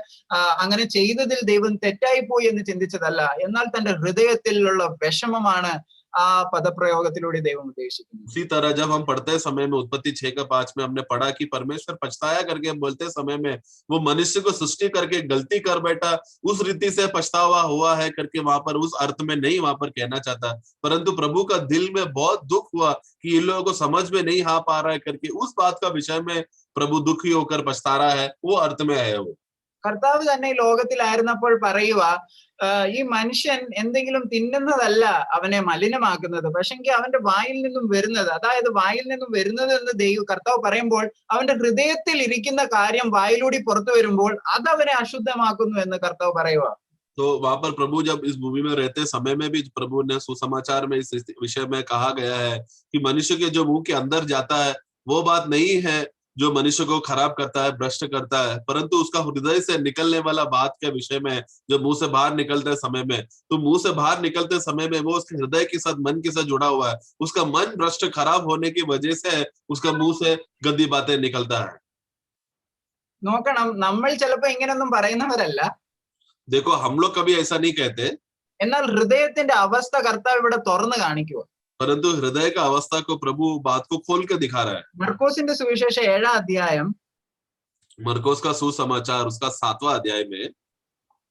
അങ്ങനെ ചെയ്തതിൽ ദൈവം തെറ്റായി പോയി എന്ന് ചിന്തിച്ചതല്ല, എന്നാൽ തന്റെ ഹൃദയത്തിലുള്ള വിഷമമാണ് ആ പദപ്രയോഗത്തിലൂടെ ദൈവം ഉദ്ദേശിക്കുന്നത്. उसी तरह जब हम पढ़ते समय में उत्पत्ति 6:5 में हमने पढ़ा कि परमेश्वर पछताया करके बोलते समय में वो मनुष्य को सृष्टि करके गलती कर बैठा, उस रीति से पछतावा हुआ है करके वहां पर उस अर्थ में नहीं वहां पर कहना चाहता, परंतु प्रभु का दिल में बहुत दुख हुआ कि इन लोगों को समझ में नहीं आ पा रहा है करके उस बात का विषय में प्रभु दुखी होकर पछता रहा है, वो अर्थ में है वो। കർത്താവ് തന്നെ ഈ ലോകത്തിലായിരുന്നപ്പോൾ പറയുക, ഈ മനുഷ്യൻ എന്തെങ്കിലും തിന്നുന്നതല്ല അവനെ മലിനമാക്കുന്നത്, പക്ഷെങ്കിൽ അവന്റെ വായിൽ നിന്നും വരുന്നത്, അതായത് വായിൽ നിന്നും വരുന്നത് എന്ന് കർത്താവ് പറയുമ്പോൾ അവന്റെ ഹൃദയത്തിൽ ഇരിക്കുന്ന കാര്യം വായിലൂടെ പുറത്തു വരുമ്പോൾ അത് അവനെ അശുദ്ധമാക്കുന്നു എന്ന് കർത്താവ് പറയുക. तो वहां पर प्रभु जब इस भूमि में रहते समय में भी प्रभु ने सुसमाचार में इस विषय में कहा गया है कि मनुष्य के जो मुंह के अंदर जाता है वो बात नहीं है जो मनुष्य को खराब करता है, भ्रष्ट करता है, परंतु उसका हृदय से निकलने वाला बात के विषय में जो मुंह से बाहर निकलते समय में, तो मुंह से बाहर निकलते समय में वो उसके हृदय के साथ, मन के साथ जुड़ा हुआ है, उसका मन भ्रष्ट खराब होने की वजह से उसका मुंह से गंदी बातें निकलता है। നോക്കണം, നമ്മൾ ചിലപ്പോ ഇങ്ങനൊന്നും പറയുന്നവരല്ല, देखो हम लोग कभी ऐसा नहीं कहते, എന്നാൽ ഹൃദയത്തിന്റെ അവസ്ഥ കർത്താവ് ഇവിടെ തുറന്നു കാണിക്കുക. परंतु हृदय का अवस्था को प्रभु बात को खोल के दिखा रहा है। മർക്കോസിന്റെ സുവിശേഷം 7-ാം അധ്യായം, मरकोस का सुसमाचार उसका 7वां अध्याय में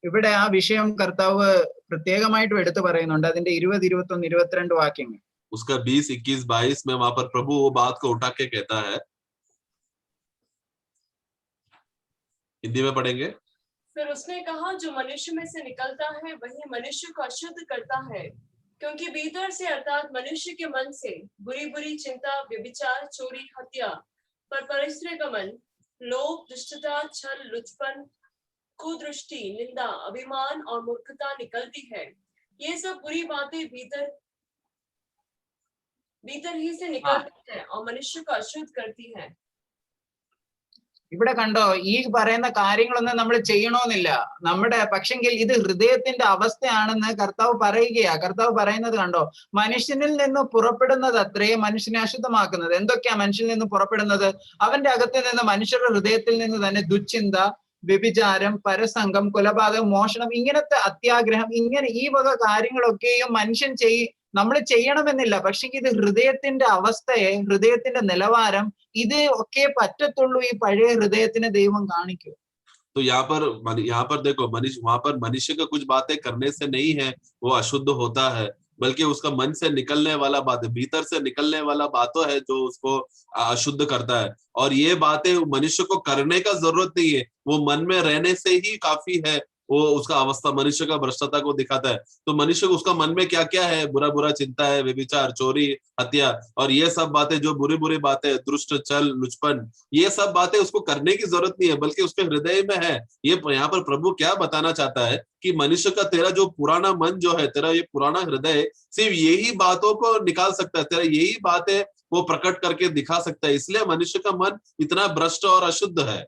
ഇവിടെ ആ വിഷയം കർത്താവ് പ്രത്യേകമായിട്ടും എടുത്തു പറയുന്നുണ്ട്. അതിന്റെ 20, 21, 22 വാക്യങ്ങൾ. उसका 20, 21, 22 में वहां पर प्रभु वो बात को उठा के कहता है। हिंदी में पढ़ेंगे। फिर उसने कहा, जो मनुष्य में से निकलता है वही मनुष्य को अशुद्ध करता है, क्योंकि भीतर से अर्थात मनुष्य के मन से बुरी बुरी चिंता, व्यभिचार, चोरी, हत्या, परस्त्रीगमन, लोभ, दुष्टता, छल, लुचपन, कुदृष्टि, निंदा, अभिमान और मूर्खता निकलती है। ये सब बुरी बातें भीतर ही से निकलती है और मनुष्य को अशुद्ध करती है। ഇവിടെ കണ്ടോ, ഈ പറയുന്ന കാര്യങ്ങളൊന്നും നമ്മൾ ചെയ്യണമെന്നില്ല. പക്ഷെങ്കിൽ ഇത് ഹൃദയത്തിന്റെ അവസ്ഥയാണെന്ന് കർത്താവ് പറയുകയാ. കർത്താവ് പറയുന്നത് കണ്ടോ, മനുഷ്യനിൽ നിന്ന് പുറപ്പെടുന്നത് അത്രേ മനുഷ്യനെ അശുദ്ധമാക്കുന്നത്. എന്തൊക്കെയാ മനുഷ്യനിൽ നിന്ന് പുറപ്പെടുന്നത്? അവന്റെ അകത്ത് നിന്ന്, മനുഷ്യരുടെ ഹൃദയത്തിൽ നിന്ന് തന്നെ ദുശ്ചിന്ത, വ്യഭിചാരം, പരസംഗം, കൊലപാതകം, മോഷണം, ഇങ്ങനത്തെ അത്യാഗ്രഹം, ഇങ്ങനെ ഈ വക കാര്യങ്ങളൊക്കെയും നമ്മൾ ചെയ്യണമെന്നില്ല. പക്ഷെ ഇത് ഹൃദയത്തിന്റെ അവസ്ഥയെ, ഹൃദയത്തിന്റെ നിലവാരം, ഇത് ഒക്കെ പറ്റത്തുള്ളൂ ഈ പഴയ ഹൃദയത്തിന് ദൈവം കാണിക്കും. तो यहाँ पर देखो, वहां पर मनुष्य का कुछ बातें करने से नहीं है वो अशुद्ध होता है, बल्कि उसका मन से निकलने वाला बात, भीतर से निकलने वाला बातों है जो उसको अशुद्ध करता है। और ये बातें मनुष्य को करने का जरूरत नहीं है, वो मन में रहने से ही काफी है। वो उसका अवस्था मनुष्य का भ्रष्टता को दिखाता है। तो मनुष्य उसका मन में क्या क्या है, बुरा बुरा चिंता है, व्यभिचार, चोरी, हत्या, और ये सब बातें जो बुरी बुरी बातें, दुष्ट छल, लुचपन, ये सब बातें उसको करने की जरूरत नहीं है, बल्कि उसके हृदय में है। ये यहाँ पर प्रभु क्या बताना चाहता है कि मनुष्य का तेरा जो पुराना मन जो है, तेरा ये पुराना हृदय सिर्फ यही बातों को निकाल सकता है, तेरा यही बातें वो प्रकट करके दिखा सकता है। इसलिए मनुष्य का मन इतना भ्रष्ट और अशुद्ध है।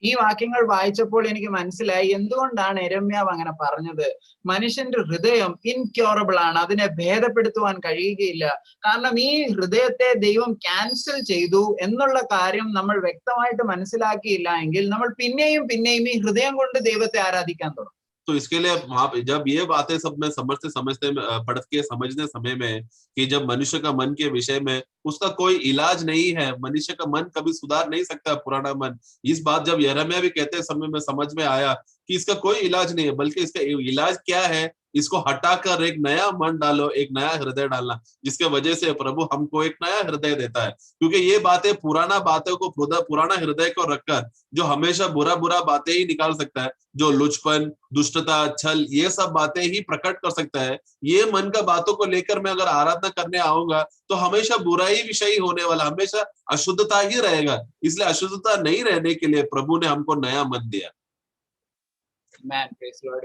ഈ വാക്യങ്ങൾ വായിച്ചപ്പോൾ എനിക്ക് മനസ്സിലായി എന്തുകൊണ്ടാണ് യെരമ്യാവ് അങ്ങനെ പറഞ്ഞത്. മനുഷ്യന്റെ ഹൃദയം ഇൻക്യൂറബിൾ ആണ്, അതിനെ ഭേദപ്പെടുത്തുവാൻ കഴിയുകയില്ല. കാരണം ഈ ഹൃദയത്തെ ദൈവം ക്യാൻസൽ ചെയ്തു എന്നുള്ള കാര്യം നമ്മൾ വ്യക്തമായിട്ട് മനസ്സിലാക്കിയില്ല എങ്കിൽ നമ്മൾ പിന്നെയും പിന്നെയും ഈ ഹൃദയം കൊണ്ട് ദൈവത്തെ ആരാധിക്കാൻ തുടങ്ങും. तो इसके लिए वहां पे जब ये बातें सब में समझते पढ़ के समझने समय में कि जब मनुष्य का मन के विषय में उसका कोई इलाज नहीं है, मनुष्य का मन कभी सुधार नहीं सकता, पुराना मन। इस बात जब यिर्मयाह भी कहते समय में समझ में आया कि इसका कोई इलाज नहीं है, बल्कि इसका इलाज क्या है, इसको हटाकर एक नया मन डालो, एक नया हृदय डालना, जिसके वजह से प्रभु हमको एक नया हृदय देता है। क्योंकि ये बातें पुराना बातों को, पुराना हृदय को रखकर जो हमेशा बुरा बुरा बातें ही निकाल सकता है, जो लुचपन, दुष्टता, छल, ये सब बातें ही प्रकट कर सकता है। ये मन का बातों को लेकर मैं अगर आराधना करने आऊंगा तो हमेशा बुराई विषय होने वाला, हमेशा अशुद्धता ही रहेगा। इसलिए अशुद्धता नहीं रहने के लिए प्रभु ने हमको नया मन दिया।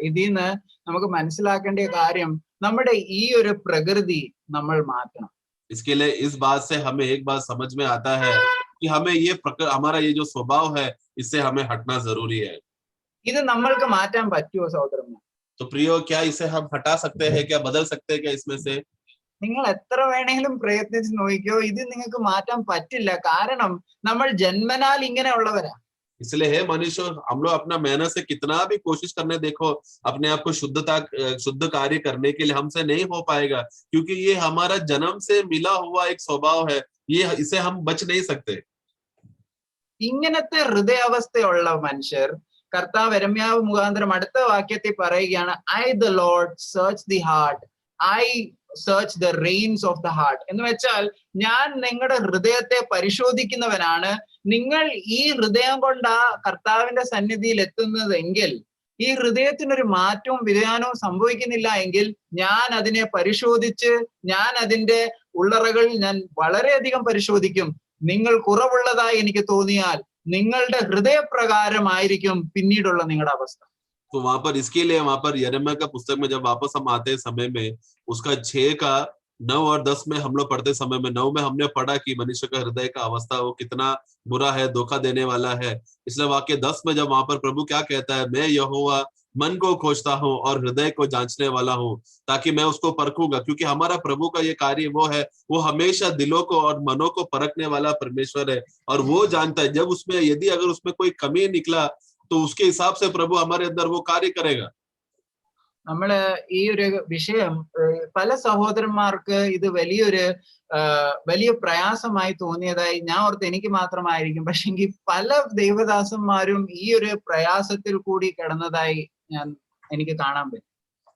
ഇതിന്ന് നമുക്ക് മനസ്സിലാക്കേണ്ട കാര്യം, നമ്മുടെ ഈ ഒരു പ്രകൃതി നമ്മൾ മാറ്റണം. इसके लिए इस बात से हमें एक बात समझ में आता है कि हमें ये हमारा ये जो स्वभाव है, इससे हमें हटना जरूरी है। ഇത് നമ്മൾക്ക് മാറ്റാൻ പറ്റുമോ സഹോദരന്മാർ? तो प्रियो, क्या इसे हम हटा सकते हैं, क्या बदल सकते हैं क्या इसमें से? നിങ്ങൾ എത്ര വേണമെങ്കിലും പ്രയത്നിച്ച് നോക്കിയോ, ഇത് നിങ്ങൾക്ക് മാറ്റാൻ പറ്റില്ല. കാരണം നമ്മൾ ജന്മനാൽ ഇങ്ങനെയുള്ളവരാ. इसलिए है मनुष्य, हम लोग अपना मेहनत से कितना भी कोशिश करने देखो, अपने आप को शुद्ध कार्य करने के लिए हमसे नहीं हो पाएगा, क्योंकि ये हमारा जन्म से मिला हुआ एक स्वभाव है, ये इसे हम बच नहीं सकते। ഇങ്ങനത്തെ ഹൃദയാവസ്ഥയുള്ള മനുഷ്യർ, കർത്താവ് യെരമ്യാവ് മുഖാന്തരം അടുത്ത വാക്യത്തിൽ പറയുകയാണ്, I the Lord search the heart, I search the reins of the heart. എന്ന് വെച്ചാൽ ഞാൻ നിങ്ങളുടെ ഹൃദയത്തെ പരിശോധിക്കുന്നവനാണ്. നിങ്ങൾ ഈ ഹൃദയം കൊണ്ടാ കർത്താവിന്റെ സന്നിധിയിൽ എത്തുന്നതെങ്കിൽ, ഈ ഹൃദയത്തിനൊരു മാറ്റവും വ്യതിയാനവും സംഭവിക്കുന്നില്ല എങ്കിൽ, ഞാൻ അതിനെ പരിശോധിച്ച്, ഞാൻ അതിന്റെ ഉള്ളറകൾ ഞാൻ വളരെയധികം പരിശോധിക്കും. നിങ്ങൾ കുറവുള്ളതായി എനിക്ക് തോന്നിയാൽ നിങ്ങളുടെ ഹൃദയപ്രകാരമായിരിക്കും പിന്നീടുള്ള നിങ്ങളുടെ അവസ്ഥ. तो वहां पर इसके लिए वहां पर यिर्मयाह का पुस्तक में जब वापस हम आते समय में उसका 6 का 9 और 10 में हम लोग पढ़ते समय में 9 में हमने पढ़ा कि मनुष्य का हृदय का अवस्था वो कितना बुरा है, धोखा देने वाला है। इसलिए वाक्य 10 में जब वहां पर प्रभु क्या कहता है, मैं यहोवा मन को खोजता हूँ और हृदय को जांचने वाला हूँ, ताकि मैं उसको परखूंगा। क्योंकि हमारा प्रभु का ये कार्य वो है, वो हमेशा दिलों को और मनों को परखने वाला परमेश्वर है, और वो जानता है जब उसमें यदि अगर उसमें कोई कमी निकला तो उसके हिसाब से प्रभु हमारे अंदर वो कार्य करेगा। നമ്മള് ഈ ഒരു വിഷയം പല സഹോദരന്മാർക്ക് ഇത് വലിയ പ്രയാസമായി തോന്നിയതായി ഞാൻ ഓർത്ത് എനിക്ക് മാത്രമായിരിക്കും, പക്ഷെങ്കിൽ പല ദൈവദാസന്മാരും ഈ ഒരു പ്രയാസത്തിൽ കൂടി കിടന്നതായി എനിക്ക് കാണാൻ പറ്റും.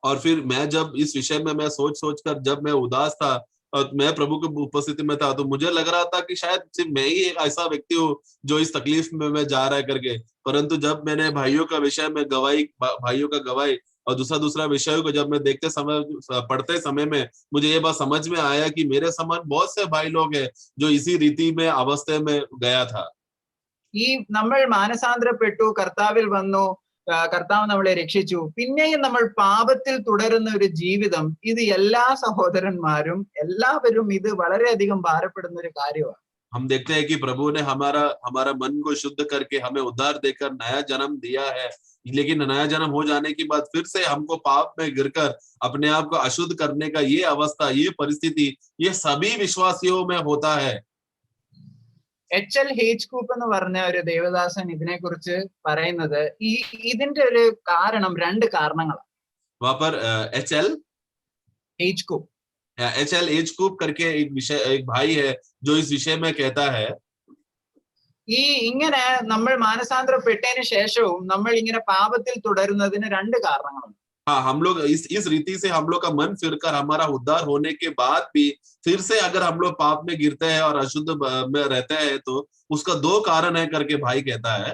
और फिर मैं जब इस विषय में मैं सोच कर जब मैं उदास था और मैं प्रभु की उपस्थिति में था, तो मुझे लग रहा था कि शायद सिर्फ मैं ही एक ऐसा व्यक्ति हूँ जो इस तकलीफ में मैं जा रहा है करके। परंतु जब मैंने भाइयों का विषय में भाइयों का गवाही और दूसरा विषयों को जब मैं पढ़ते समय में मुझे ये बात समझ में आया कि मेरे समान बहुत से भाई लोग हैं जो इसी रीति में अवस्था में गया था। ഈ നമ്മൾ മാനസാന്തരപ്പെട്ടു, കർത്താവിൽ വന്നു, കർത്താവ് നമ്മളെ രക്ഷിച്ചു, പിന്നെയും നമ്മൾ പാപത്തിൽ തുടരുന്ന ഒരു ജീവിതം, ഇത് എല്ലാ സഹോദരന്മാരും എല്ലാവരും ഇത് വളരെയധികം ഭാരപ്പെടുന്ന ഒരു കാര്യമാണ്. हम देखते हैं कि प्रभु ने हमारा मन को शुद्ध करके हमें उद्धार देकर नया जन्म दिया है, लेकिन नया जन्म हो जाने के बाद फिर से हमको पाप में गिरकर अपने आप को अशुद्ध करने का ये अवस्था, ये परिस्थिति, ये सभी विश्वासियों में होता है। HL H-Coop എന്ന് പറഞ്ഞ ഒരു ദേവദാസൻ ഇതിനെ കുറിച്ച് പറയുന്നത് ഇതിന്റെ ഒരു കാരണം രണ്ട് കാരണങ്ങളാണ്. वहां पर HL H-Coop H-Coop करके एक भाई है जो इस विषय में कहता है, ഇങ്ങനെ നമ്മൾ മാനസാന്തരപ്പെട്ടതിന് ശേഷവും നമ്മൾ ഇങ്ങനെ പാപത്തിൽ തുടരുന്നതിന് രണ്ട് കാരണങ്ങളുണ്ട്. हाँ, हम लोग इस रीति से हम लोग का मन फिरकर हमारा उद्धार होने के बाद भी फिर से अगर हम लोग पाप में गिरते हैं और अशुद्ध में रहते हैं तो उसका दो कारण है करके भाई कहता है.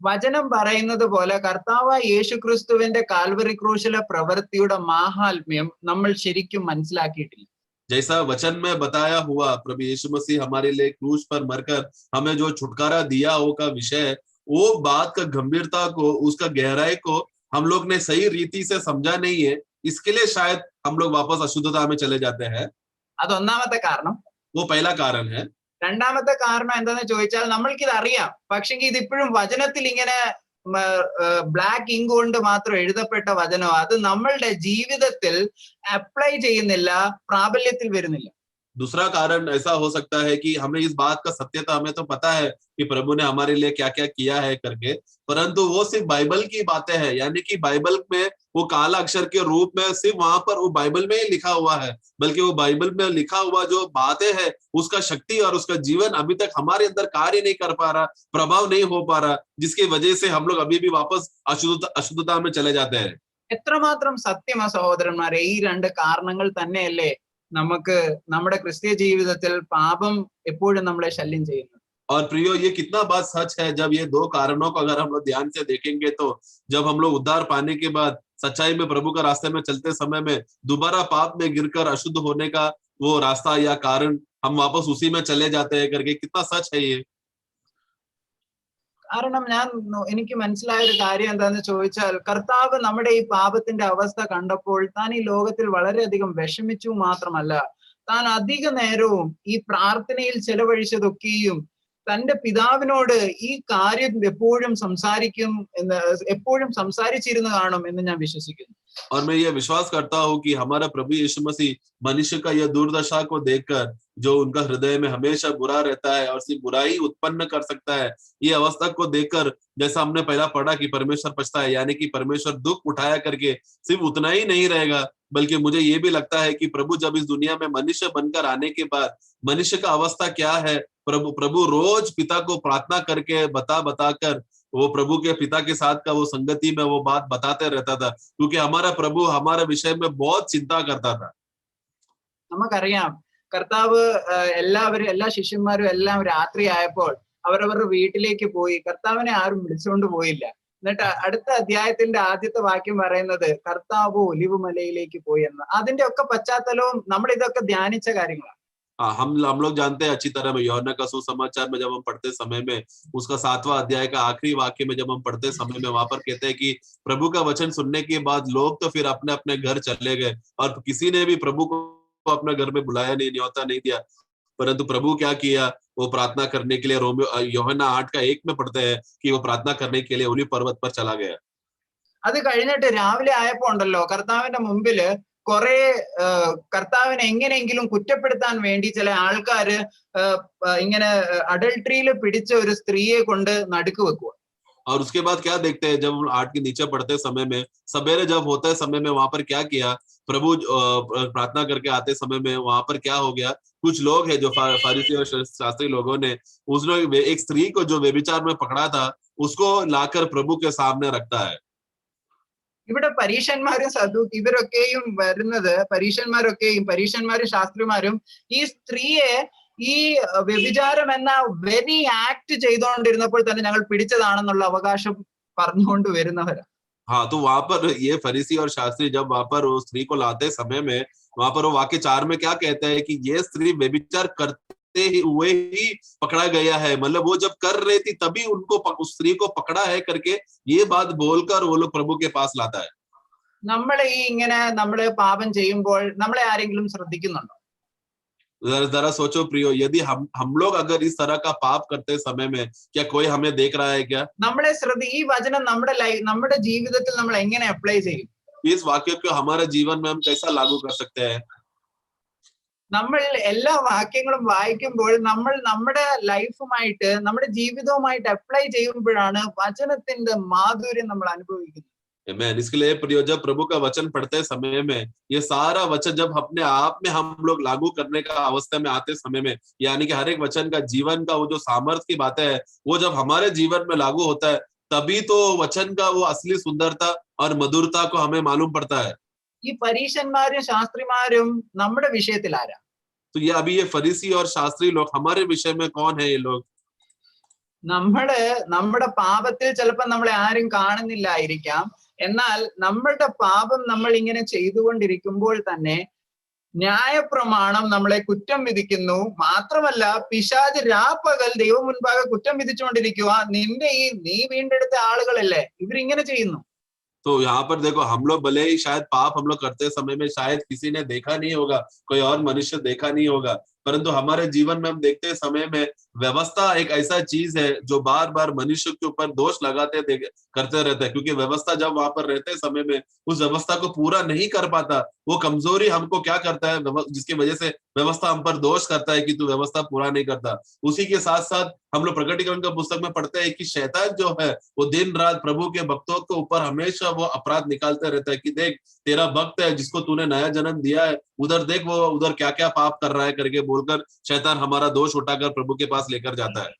വചനം പറയുന്നത് പോലെ കർത്താവായ യേശുക്രിസ്തുവിന്റെ കാൽവറി ക്രൂശിലെ പ്രവൃത്തിയുടെ മാഹാത്മ്യം നമ്മൾ ശരിക്കും മനസ്സിലാക്കിയിട്ടില്ല. जैसा वचन में बताया हुआ प्रभु यीशु मसीह हमारे लिए क्रूस पर मरकर हमें जो छुटकारा दिया वो का विषय, वो बात का गंभीरता को, उसका गहराई को हम लोग ने सही रीति से समझा नहीं है, इसके लिए शायद हम लोग वापस अशुद्धता में चले जाते हैं. അതൊന്നാമത്തെ കാരണം. वो पहला कारण है. രണ്ടാമത്തെ കാരണം എന്താന്ന് ചോദിച്ചാൽ നമ്മൾക്കിത് അറിയാം, പക്ഷെങ്കിൽ ഇതിപ്പോഴും വചനത്തിൽ ഇങ്ങനെ ബ്ലാക്ക് ഇങ്ക് കൊണ്ട് മാത്രം എഴുതപ്പെട്ട വചനം അത് നമ്മളുടെ ജീവിതത്തിൽ അപ്ലൈ ചെയ്യുന്നില്ല, പ്രാബല്യത്തിൽ വരുന്നില്ല. दूसरा कारण ऐसा हो सकता है कि हमें इस बात का सत्यता, हमें तो पता है कि प्रभु ने हमारे लिए क्या क्या किया है करके, परंतु वो सिर्फ बाइबल की बातें हैं, यानी कि बाइबल में वो काला अक्षर के रूप में सिर्फ वहां पर वो बाइबल में ही लिखा हुआ है, बल्कि वो बाइबल में लिखा हुआ जो बातें हैं उसका शक्ति और उसका जीवन अभी तक हमारे अंदर कार्य नहीं कर पा रहा, प्रभाव नहीं हो पा रहा, जिसकी वजह से हम लोग अभी भी वापस अशुद्धता में चले जाते हैं. എത്രമാത്രം സത്യമാ സഹോദരന്മാരെ, ഈ രണ്ട് കാരണങ്ങൾ തന്നെയല്ലേ നമുക്ക് നമ്മുടെ ക്രിസ്തീയ ജീവിതത്തിൽ പാപം എപ്പോഴും നമ്മളെ ശല്യം ചെയ്യുന്നത്. और प्रियो, ये कितना बात सच है जब ये दो कारणों को अगर हम लोग ध्यान से देखेंगे तो जब हम लोग उद्धार पाने के बाद सच्चाई में प्रभु का रास्ते में चलते समय में दोबारा पाप में गिरकर अशुद्ध होने का वो रास्ता या कारण हम वापस उसी में चले जाते हैं करके, कितना सच है ये. കാരണം എനിക്ക് മനസ്സിലായ ഒരു കാര്യം എന്താന്ന് ചോദിച്ചാൽ, കർത്താവ് നമ്മുടെ ഈ പാപത്തിന്റെ അവസ്ഥ കണ്ടപ്പോൾ താൻ ഈ ലോകത്തിൽ വളരെയധികം വിഷമിച്ചു മാത്രമല്ല, താൻ അധിക നേരവും ഈ പ്രാർത്ഥനയിൽ ചെലവഴിച്ചതൊക്കെയും തന്റെ പിതാവിനോട് ഈ കാര്യം എപ്പോഴും സംസാരിച്ചിരുന്നു കാണും എന്ന് ഞാൻ വിശ്വസിക്കുന്നു. और मैं ये विश्वास करता हूँ कि हमारा प्रभु यीशु मसीह मनुष्य का यह दुर्दशा को देखकर, जो उनका हृदय में हमेशा बुरा रहता है और सिर्फ बुराई उत्पन्न कर सकता है, ये अवस्था को देखकर, जैसा हमने पहला पढ़ा कि परमेश्वर पछता है, यानी कि परमेश्वर दुख उठाया करके सिर्फ उतना ही नहीं रहेगा, बल्कि मुझे ये भी लगता है कि प्रभु जब इस दुनिया में मनुष्य बनकर आने के बाद मनुष्य का अवस्था क्या है, प्रभु रोज पिता को प्रार्थना करके बता कर वो प्रभु के पिता के साथ का वो संगति में वो बात बताते रहता था, क्योंकि हमारा प्रभु हमारे विषय में बहुत चिंता करता था. നമുക്കറിയാം, കർത്താവ് എല്ലാ ശിഷ്യന്മാരും എല്ലാം രാത്രി ആയപ്പോൾ അവരവരുടെ വീട്ടിലേക്ക് പോയി. കർത്താവിനെ ആരും വിളിച്ചുകൊണ്ട് പോയില്ല. എന്നിട്ട് അടുത്ത അധ്യായത്തിന്റെ ആദ്യത്തെ വാക്യം പറയുന്നത് കർത്താവ് ഒലിവുമലയിലേക്ക് പോയി എന്ന്. അതിന്റെ ഒക്കെ പശ്ചാത്തലവും നമ്മൾ ഇതൊക്കെ ധ്യാനിച്ച കാര്യങ്ങളാണ്. हम लोग जानते हैं अच्छी तरह में यूहन्ना का सुसमाचार में जब हम पढ़ते समय में उसका 7वां अध्याय का आखिरी वाक्य में जब हम पढ़ते समय में वहां पर कहते हैं कि प्रभु का वचन सुनने के बाद लोग तो फिर अपने अपने घर चले गए और किसी ने भी प्रभु को अपने घर में बुलाया नहीं, न्योता नहीं दिया, परंतु प्रभु क्या किया, वो प्रार्थना करने के लिए यूहन्ना 8:1 में पढ़ते हैं कि वो प्रार्थना करने के लिए ओलिव पर्वत पर चला गया. അത് കഴിഞ്ഞിട്ട് രാവിലെ ആയപ്പോ ഉണ്ടല്ലോ, കർത്താവിന്റെ മുമ്പില് കുറെ കർത്താവിനെ എങ്ങനെയെങ്കിലും കുറ്റപ്പെടുത്താൻ വേണ്ടി ചില ആൾക്കാര് ഇങ്ങനെ അഡൾട്ടറിയിൽ പിടിച്ച ഒരു സ്ത്രീയെ കൊണ്ട് നടുക്ക് വെക്കുക. और उसके बाद क्या देखते हैं, जब 8 के नीचे पढ़ते समय में सवेरे जब होते समय में वहां पर क्या किया, प्रभु प्रार्थना करके आते समय में वहां पर क्या हो गया, कुछ लोग हैं जो फरीसी और शास्त्री लोगों ने उसने एक स्त्री को जो व्यभिचार में पकड़ा था उसको लाकर प्रभु के सामने रखता है. ഇവിടെ പരീശന്മാരും ഇവരൊക്കെയും വരുന്നത്, പരീശന്മാരും ശാസ്ത്രിമാരും ഈ സ്ത്രീയെ ഈ വ്യഭിചാരം എന്ന വെരി ആക്ട് ചെയ്തുകൊണ്ടിരുന്നപ്പോൾ തന്നെ ഞങ്ങൾ പിടിച്ചതാണെന്നുള്ള അവകാശം പറഞ്ഞുകൊണ്ട് വരുന്നവരാണ്. हाँ, तो वहां पर ये फरीसी और शास्त्री जब वहां पर उस स्त्री को लाते समय में वहां पर वो वाक्य 4 में क्या कहता है कि ये स्त्री व्यभिचार करते हुए ही पकड़ा गया है, मतलब वो जब कर रही थी तभी उनको उस स्त्री को पकड़ा है करके ये बात बोलकर वो लोग प्रभु के पास लाता है. നമ്മളെ ഈ ഇങ്ങനെ നമ്മള് പാപം ചെയ്യുമ്പോൾ നമ്മളെ ആരെങ്കിലും ശ്രദ്ധിക്കുന്നുണ്ടോ? जरा सोचो प्रियो, यदि हम लोग अगर इस तरह का पाप करते समय में, क्या कोई हमें देख रहा है क्या? നമ്മളെ ഈ വചനം നമ്മുടെ ജീവിതത്തിൽ നമ്മൾ എങ്ങനെ അപ്ലൈ ചെയ്യും? इस वाक्य को हमारे जीवन में हम कैसा लागू कर सकते हैं? നമ്മൾ എല്ലാ വാക്യങ്ങളും വായിക്കുമ്പോൾ നമ്മൾ നമ്മുടെ ലൈഫുമായിട്ട് നമ്മുടെ ജീവിതവുമായിട്ട് അപ്ലൈ ചെയ്യുമ്പോഴാണ് വചനത്തിന്റെ മാധുര്യം നമ്മൾ അനുഭവിക്കുന്നത്. Amen. इसके लिए प्रियो, जब प्रभु का वचन पढ़ते समय में, ये सारा वचन जब अपने आप में हम लोग लागू करने का अवस्था में आते समय में, यानी कि हर एक वचन का जीवन का वो जो सामर्थ्य की बातें है, वो जब हमारे जीवन में लागू होता है, तभी तो वचन का वो असली सुंदरता और मधुरता को हमें मालूम पड़ता है. ഈ പരീശന്മാരും ശാസ്ത്രിമാരും നമ്മുടെ വിഷയത്തിൽ ആരാ? तो ये अभी ये फरीसी और शास्त्री लोग हमारे विषय में कौन है? ये लोग നമ്മുടെ പാപത്തിൽ ചിലപ്പോൾ നമ്മളെ ആരും കാണുന്നില്ലായിരിക്കാം. എന്നാൽ നമ്മളുടെ പാപം നമ്മൾ ഇങ്ങനെ ചെയ്തുകൊണ്ടിരിക്കുമ്പോൾ തന്നെ ന്യായപ്രമാണം നമ്മളെ കുറ്റം വിധിക്കുന്നു. മാത്രമല്ല പിശാച് രാപ്പകൽ ദൈവം മുൻപാകെ കുറ്റം വിധിച്ചുകൊണ്ടിരിക്കുക. നീ വീണ്ടെടുത്ത ആളുകളല്ലേ ഇവരിങ്ങനെ ചെയ്യുന്നു. तो यहाँ पर देखो, हम लोग भले ही शायद पाप हम लोग करते समय में शायद किसी ने देखा नहीं होगा, कोई और मनुष्य देखा नहीं होगा, परंतु हमारे जीवन में हम देखते समय में व्यवस्था एक ऐसा चीज है जो बार बार मनुष्य के ऊपर दोष लगाते करते रहता है, क्योंकि व्यवस्था जब वहां पर रहते समय में उस व्यवस्था को पूरा नहीं कर पाता, वो कमजोरी हमको क्या करता है, जिसकी वजह से व्यवस्था हम पर दोष करता है कि तू व्यवस्था पूरा नहीं करता. उसी के साथ साथ हम लोग प्रकटीकरण का पुस्तक में पढ़ते हैं कि शैतान जो है वो दिन रात प्रभु के भक्तों के ऊपर हमेशा वो अपराध निकालते रहता है कि देख, तेरा भक्त है जिसको तूने नया जन्म दिया है, उधर देख वो उधर क्या क्या पाप कर रहा है करके बोलकर शैतान हमारा दोष उठाकर प्रभु के पास लेकर जाता है.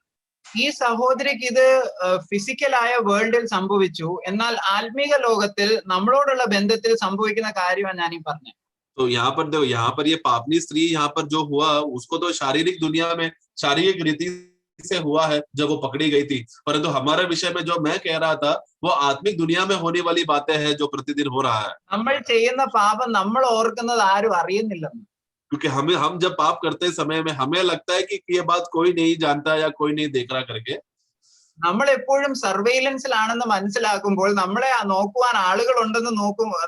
ഈ സഹോദരിക്ക് ഇത് ഫിസിക്കലായ വേൾഡിൽ സംഭവിച്ചു. എന്നാൽ ആത്മീക ലോകത്തിൽ നമ്മളോടുള്ള ബന്ധത്തിൽ സംഭവിക്കുന്ന കാര്യമാണ് ഞാൻ ഈ പറഞ്ഞത്. तो यहाँ पर देखो, यहाँ पर ये पापनी स्त्री यहाँ पर जो हुआ उसको तो शारीरिक दुनिया में शारीरिक रीति से हुआ है जब वो पकड़ी गई थी, परंतु हमारे विषय में जो मैं कह रहा था वो आत्मिक दुनिया में होने वाली बातें हैं जो प्रतिदिन हो रहा है. നമ്മൾ ചെയ്യുന്ന പാപം നമ്മൾ ഓർക്കുന്നത് ആരും അറിയുന്നില്ലെന്ന്. क्योंकि हम जब पाप करते समय में हमें लगता है कि ये बात कोई नहीं जानता या कोई नहीं देख रहा करके. നമ്മൾ എപ്പോഴും സർവൈലൻസിലാണെന്ന് മനസ്സിലാക്കുമ്പോൾ, നമ്മളെ നോക്കുവാൻ ആളുകൾ ഉണ്ടെന്ന്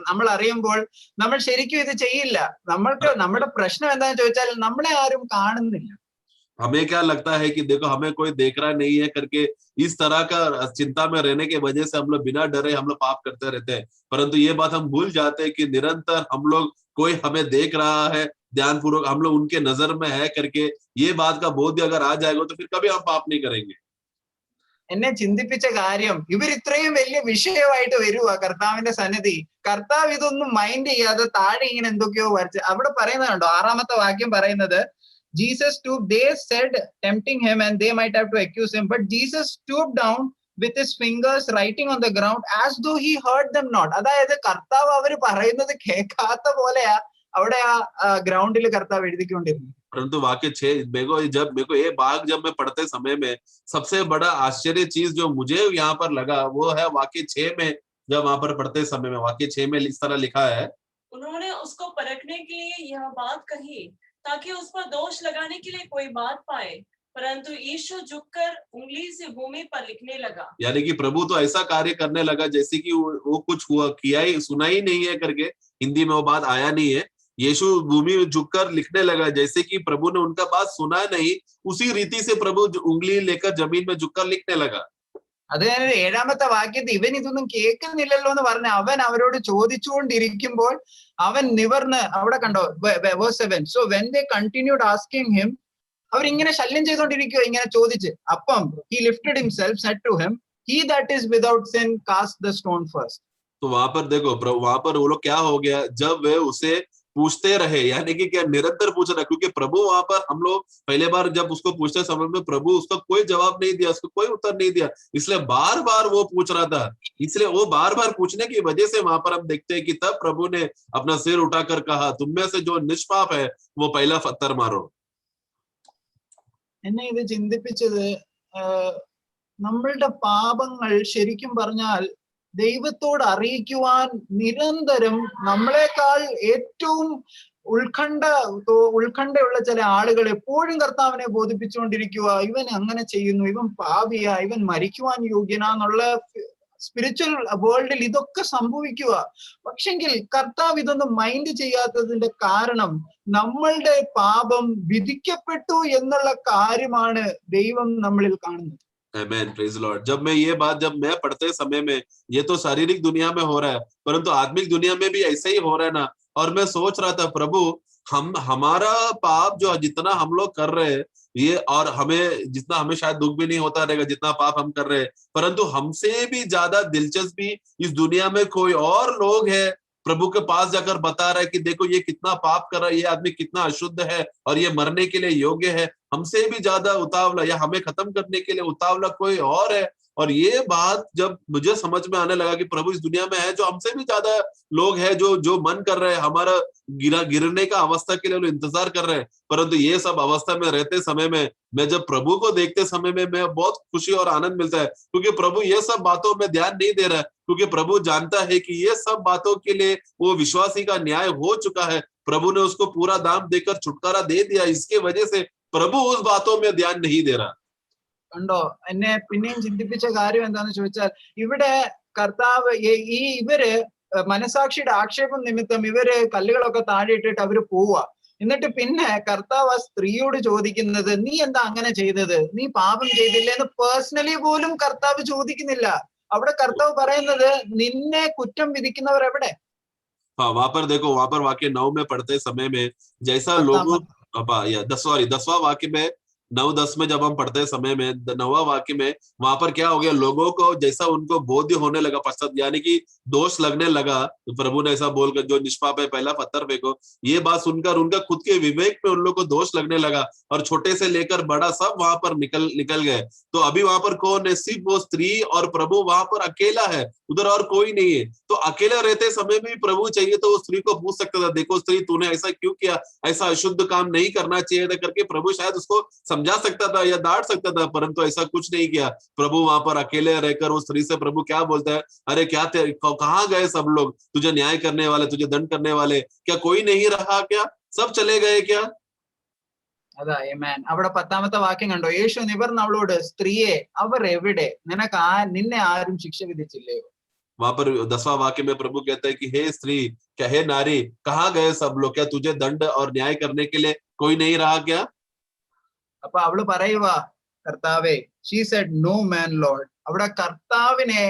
നമ്മൾ അറിയുമ്പോൾ നമ്മൾ ശരിക്കും ഇത് ചെയ്യില്ല. നമ്മുടെ പ്രശ്നം എന്താണെന്ന് ചോദിച്ചാൽ നമ്മളെ ആരും കാണുന്നില്ല. हमें क्या लगता है कि देखो हमें कोई देख रहा नहीं है करके इस तरह का चिंता में रहने की वजह से हम लोग बिना डरे हम लोग पाप करते रहते हैं, परंतु ये बात हम भूल जाते हैं कि निरंतर हम लोग कोई हमें देख रहा है, ध्यानपूर्वक हम लोग उनके नजर में है करके ये बात का बोध अगर आ जाएगा तो फिर कभी हम पाप नहीं करेंगे. എന്നെ ചിന്തിപ്പിച്ച കാര്യം, ഇവർ ഇത്രയും വലിയ വിഷയമായിട്ട് വരുക കർത്താവിന്റെ സന്നിധി. കർത്താവ് ഇതൊന്നും മൈൻഡ് ചെയ്യാതെ താഴെ ഇങ്ങനെ എന്തൊക്കെയോ വരച്ച് അവിടെ പറയുന്നുണ്ടോ, 6ാമത്തെ വാക്യം പറയുന്നത്, Jesus stooped, they said tempting him and they might have to accuse him, but Jesus stooped down with his fingers writing on the ground as though he heard them not. അതായത് കർത്താവ് അവർ പറയുന്നത് കേൾക്കാത്ത പോലെയാ അവിടെ ആ ഗ്രൗണ്ടിൽ കർത്താവ് എഴുതിക്കൊണ്ടിരുന്നു. परंतु वाक्य 6 मेरे को ये भाग जब मैं पढ़ते समय में सबसे बड़ा आश्चर्य चीज जो मुझे यहाँ पर लगा वो है वाक्य 6 में, जब वहां पर पढ़ते समय में वाक्य 6 में इस तरह लिखा है, उन्होंने उसको परखने के लिए यह बात कही ताकि उस पर दोष लगाने के लिए कोई बात पाए, परंतु यीशु झुककर उंगली से भूमि पर लिखने लगा. यानी कि प्रभु तो ऐसा कार्य करने लगा जैसे कि वो कुछ हुआ किया ही सुना ही नहीं है करके, हिंदी में वो बात आया नहीं है. यीशु भूमि में झुककर लिखने लगा जैसे कि प्रभु ने उनका बात सुना नहीं, उसी रीति से प्रभु उंगली लेकर जमीन में झुककर लिखने लगा. അതായത് 7ാമത്തെ വാക്യത്തിൽ ഇവൻ ഇതൊന്നും കേൾക്കുന്നില്ലല്ലോ എന്ന് പറഞ്ഞ് അവൻ അവരോട് ചോദിച്ചുകൊണ്ടിരിക്കുമ്പോൾ അവൻ നിവർന്ന്, അവിടെ കണ്ടോ verse 7, so when they continued asking him, അവരിങ്ങനെ ശല്യം ചെയ്തുകൊണ്ടിരിക്കുക ഇങ്ങനെ ചോദിച്ച്, അപ്പം he lifted himself, said to him, he that is without sin cast the stone first. तो वहां पर देखो, वहां पर वो लोग क्या हो गया, जब वे उसे पूछते रहे, यानी कि क्या निरंतर पूछ रहा, क्योंकि प्रभु वहां पर हम लोग पहले बार जब उसको पूछते समय में प्रभु उसका कोई जवाब नहीं दिया, उसको कोई उत्तर नहीं दिया, इसलिए बार बार वो पूछ रहा था. इसलिए वो बार बार पूछने की वजह से वहां पर हम देखते हैं कि तब प्रभु ने अपना सिर उठाकर कहा, तुम में से जो निष्पाप है वो पहला पत्थर मारो. എന്നെ ഇത് ചിന്തിപ്പിച്ചത്, നമ്മളുടെ പാപങ്ങൾ ശരിക്കും പറഞ്ഞാൽ ദൈവത്തോട് അറിയിക്കുവാൻ നിരന്തരം നമ്മളെക്കാൾ ഏറ്റവും ഉത്കണ്ഠയുള്ള ചില ആളുകൾ എപ്പോഴും കർത്താവിനെ ബോധിപ്പിച്ചുകൊണ്ടിരിക്കുക, ഇവൻ അങ്ങനെ ചെയ്യുന്നു, ഇവൻ പാപിയാ, ഇവൻ മരിക്കുവാൻ യോഗ്യനാന്നുള്ള സ്പിരിച്വൽ വേൾഡിൽ ഇതൊക്കെ സംഭവിക്കുക. പക്ഷെങ്കിൽ കർത്താവ് ഇതൊന്നും മൈൻഡ് ചെയ്യാത്തതിന്റെ കാരണം നമ്മളുടെ പാപം വിധിക്കപ്പെട്ടു എന്നുള്ള കാര്യമാണ് ദൈവം നമ്മളിൽ കാണുന്നത്. Amen, praise the Lord. जब मैं पढ़ते समय में ये तो शारीरिक दुनिया में हो रहा है, परंतु आत्मिक दुनिया में भी ऐसा ही हो रहा है ना। और मैं सोच रहा था प्रभु हमारा पाप जो जितना हम लोग कर रहे हैं ये, और हमें शायद दुख भी नहीं होता रहेगा जितना पाप हम कर रहे हैं, परंतु हमसे भी ज्यादा दिलचस्पी इस दुनिया में कोई और लोग है प्रभु के पास जाकर बता रहा है कि देखो ये कितना पाप कर रहा है, ये आदमी कितना अशुद्ध है और ये मरने के लिए योग्य है। हमसे भी ज्यादा उतावला या हमें खत्म करने के लिए उतावला कोई और है। और ये बात जब मुझे समझ में आने लगा कि प्रभु इस दुनिया में है जो हमसे भी ज्यादा लोग हैं जो मन कर रहे हैं, हमारा गिरने का अवस्था के लिए इंतजार कर रहे हैं, परंतु ये सब अवस्था में रहते समय में मैं जब प्रभु को देखते समय में मैं बहुत खुशी और आनंद मिलता है, क्योंकि प्रभु ये सब बातों में ध्यान नहीं दे रहा है, क्योंकि प्रभु जानता है कि ये सब बातों के लिए वो विश्वासी का न्याय हो चुका है। प्रभु ने उसको पूरा दाम देकर छुटकारा दे दिया, इसके वजह से प्रभु उस बातों में ध्यान नहीं दे रहा। കണ്ടോ, എന്നെ പിന്നെയും ചിന്തിപ്പിച്ച കാര്യം എന്താണെന്ന് ചോദിച്ചാൽ, ഇവിടെ കർത്താവ് ഇവര് മനസാക്ഷിയുടെ ആക്ഷേപം നിമിത്തം ഇവര് കല്ലുകളൊക്കെ താഴെ ഇട്ടിട്ട് അവര് പോവുക. എന്നിട്ട് പിന്നെ കർത്താവ് ആ സ്ത്രീയോട് ചോദിക്കുന്നത്, നീ എന്താ അങ്ങനെ ചെയ്തത്, നീ പാപം ചെയ്തില്ലേ എന്ന് പേഴ്സണലി പോലും കർത്താവ് ചോദിക്കുന്നില്ല. അവിടെ കർത്താവ് പറയുന്നത്, നിന്നെ കുറ്റം വിധിക്കുന്നവർ എവിടെ? हाँ, वहां पर देखो, वहां पर वाक्य 9 में पढ़ते समय में जैसा लोगों 10वां वाक्य में 9-10 में जब हम पढ़ते समय में 9वां वाक्य में वहां पर क्या हो गया, लोगों को जैसा उनको बोध्य होने लगा पश्चात, यानी कि दोष लगने लगा, तो प्रभु ने ऐसा बोलकर जो निष्पाप है पहला पत्थर फेंको, ये बात सुनकर उनका खुद के विवेक में उन लोग को दोष लगने लगा और छोटे से लेकर बड़ा सब वहां पर निकल गए। तो अभी वहां पर कौन है? सिर्फ वो स्त्री और प्रभु वहां पर अकेला है, उधर और कोई नहीं है। तो अकेले रहते समय में प्रभु चाहिए तो उस स्त्री को पूछ सकता था, देखो स्त्री तूने ऐसा क्यों किया, ऐसा अशुद्ध काम नहीं करना चाहिए था करके प्रभु शायद उसको समझा सकता था या डांट सकता था, परंतु ऐसा कुछ नहीं किया। प्रभु वहां पर अकेले रहकर उस स्त्री से प्रभु क्या बोलता है, अरे क्या कहाँ गए सब लोग, तुझे न्याय करने वाले, तुझे दंड करने वाले, क्या कोई नहीं रहा क्या, सब चले गए क्या? അതാ ഏമേൻ. അവിടെ 10ാമത്തെ വാക്യം കണ്ടോ, യേശു നിവർന്ന് അവളോട്, സ്ത്രീയെ അവർ എവിടെ, നിന്നെ ആരും ശിക്ഷ വിധിച്ചില്ലയോ? वहां पर 10वां वाक्य में प्रभु कहता है कि हे स्त्री, क्या हे नारी, कहाँ गए सब लोग, क्या तुझे दंड और न्याय करने के लिए कोई नहीं रहा क्या? അപ്പൊ അവള് പറയുവാ, കർത്താവേ, she said no man Lord. അവിടെ കർത്താവിനെ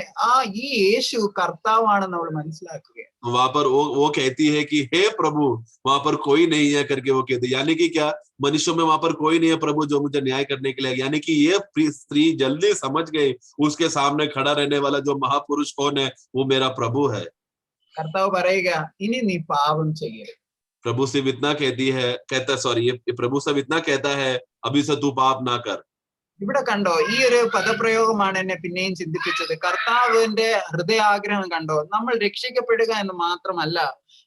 ഈ യേശു കർത്താവാണെന്ന് അവൾ മനസ്സിലാക്കുകയാണ്. वहां पर वो कहती है कि हे प्रभु, वहां पर कोई नहीं है करके वो कहती है, यानी कि क्या, मनुष्यों में वहां पर कोई नहीं है प्रभु जो मुझे न्याय करने के लिए, यानी कि ये स्त्री जल्दी समझ गई उसके सामने खड़ा रहने वाला जो महापुरुष कौन है, वो मेरा प्रभु है। കർത്താവ് പറയുക, ഇനി നീ പാപം ചെയ്യരുത്. प्रभु सिर्फ इतना ये प्रभु सब इतना कहता है, अभी से तू पाप ना कर। ഇവിടെ കണ്ടോ, ഈ ഒരു പദപ്രയോഗമാണ് എന്നെ പിന്നെയും ചിന്തിപ്പിച്ചത്. കർത്താവിന്റെ ഹൃദയാഗ്രഹം കണ്ടോ, നമ്മൾ രക്ഷിക്കപ്പെടുക എന്ന് മാത്രമല്ല,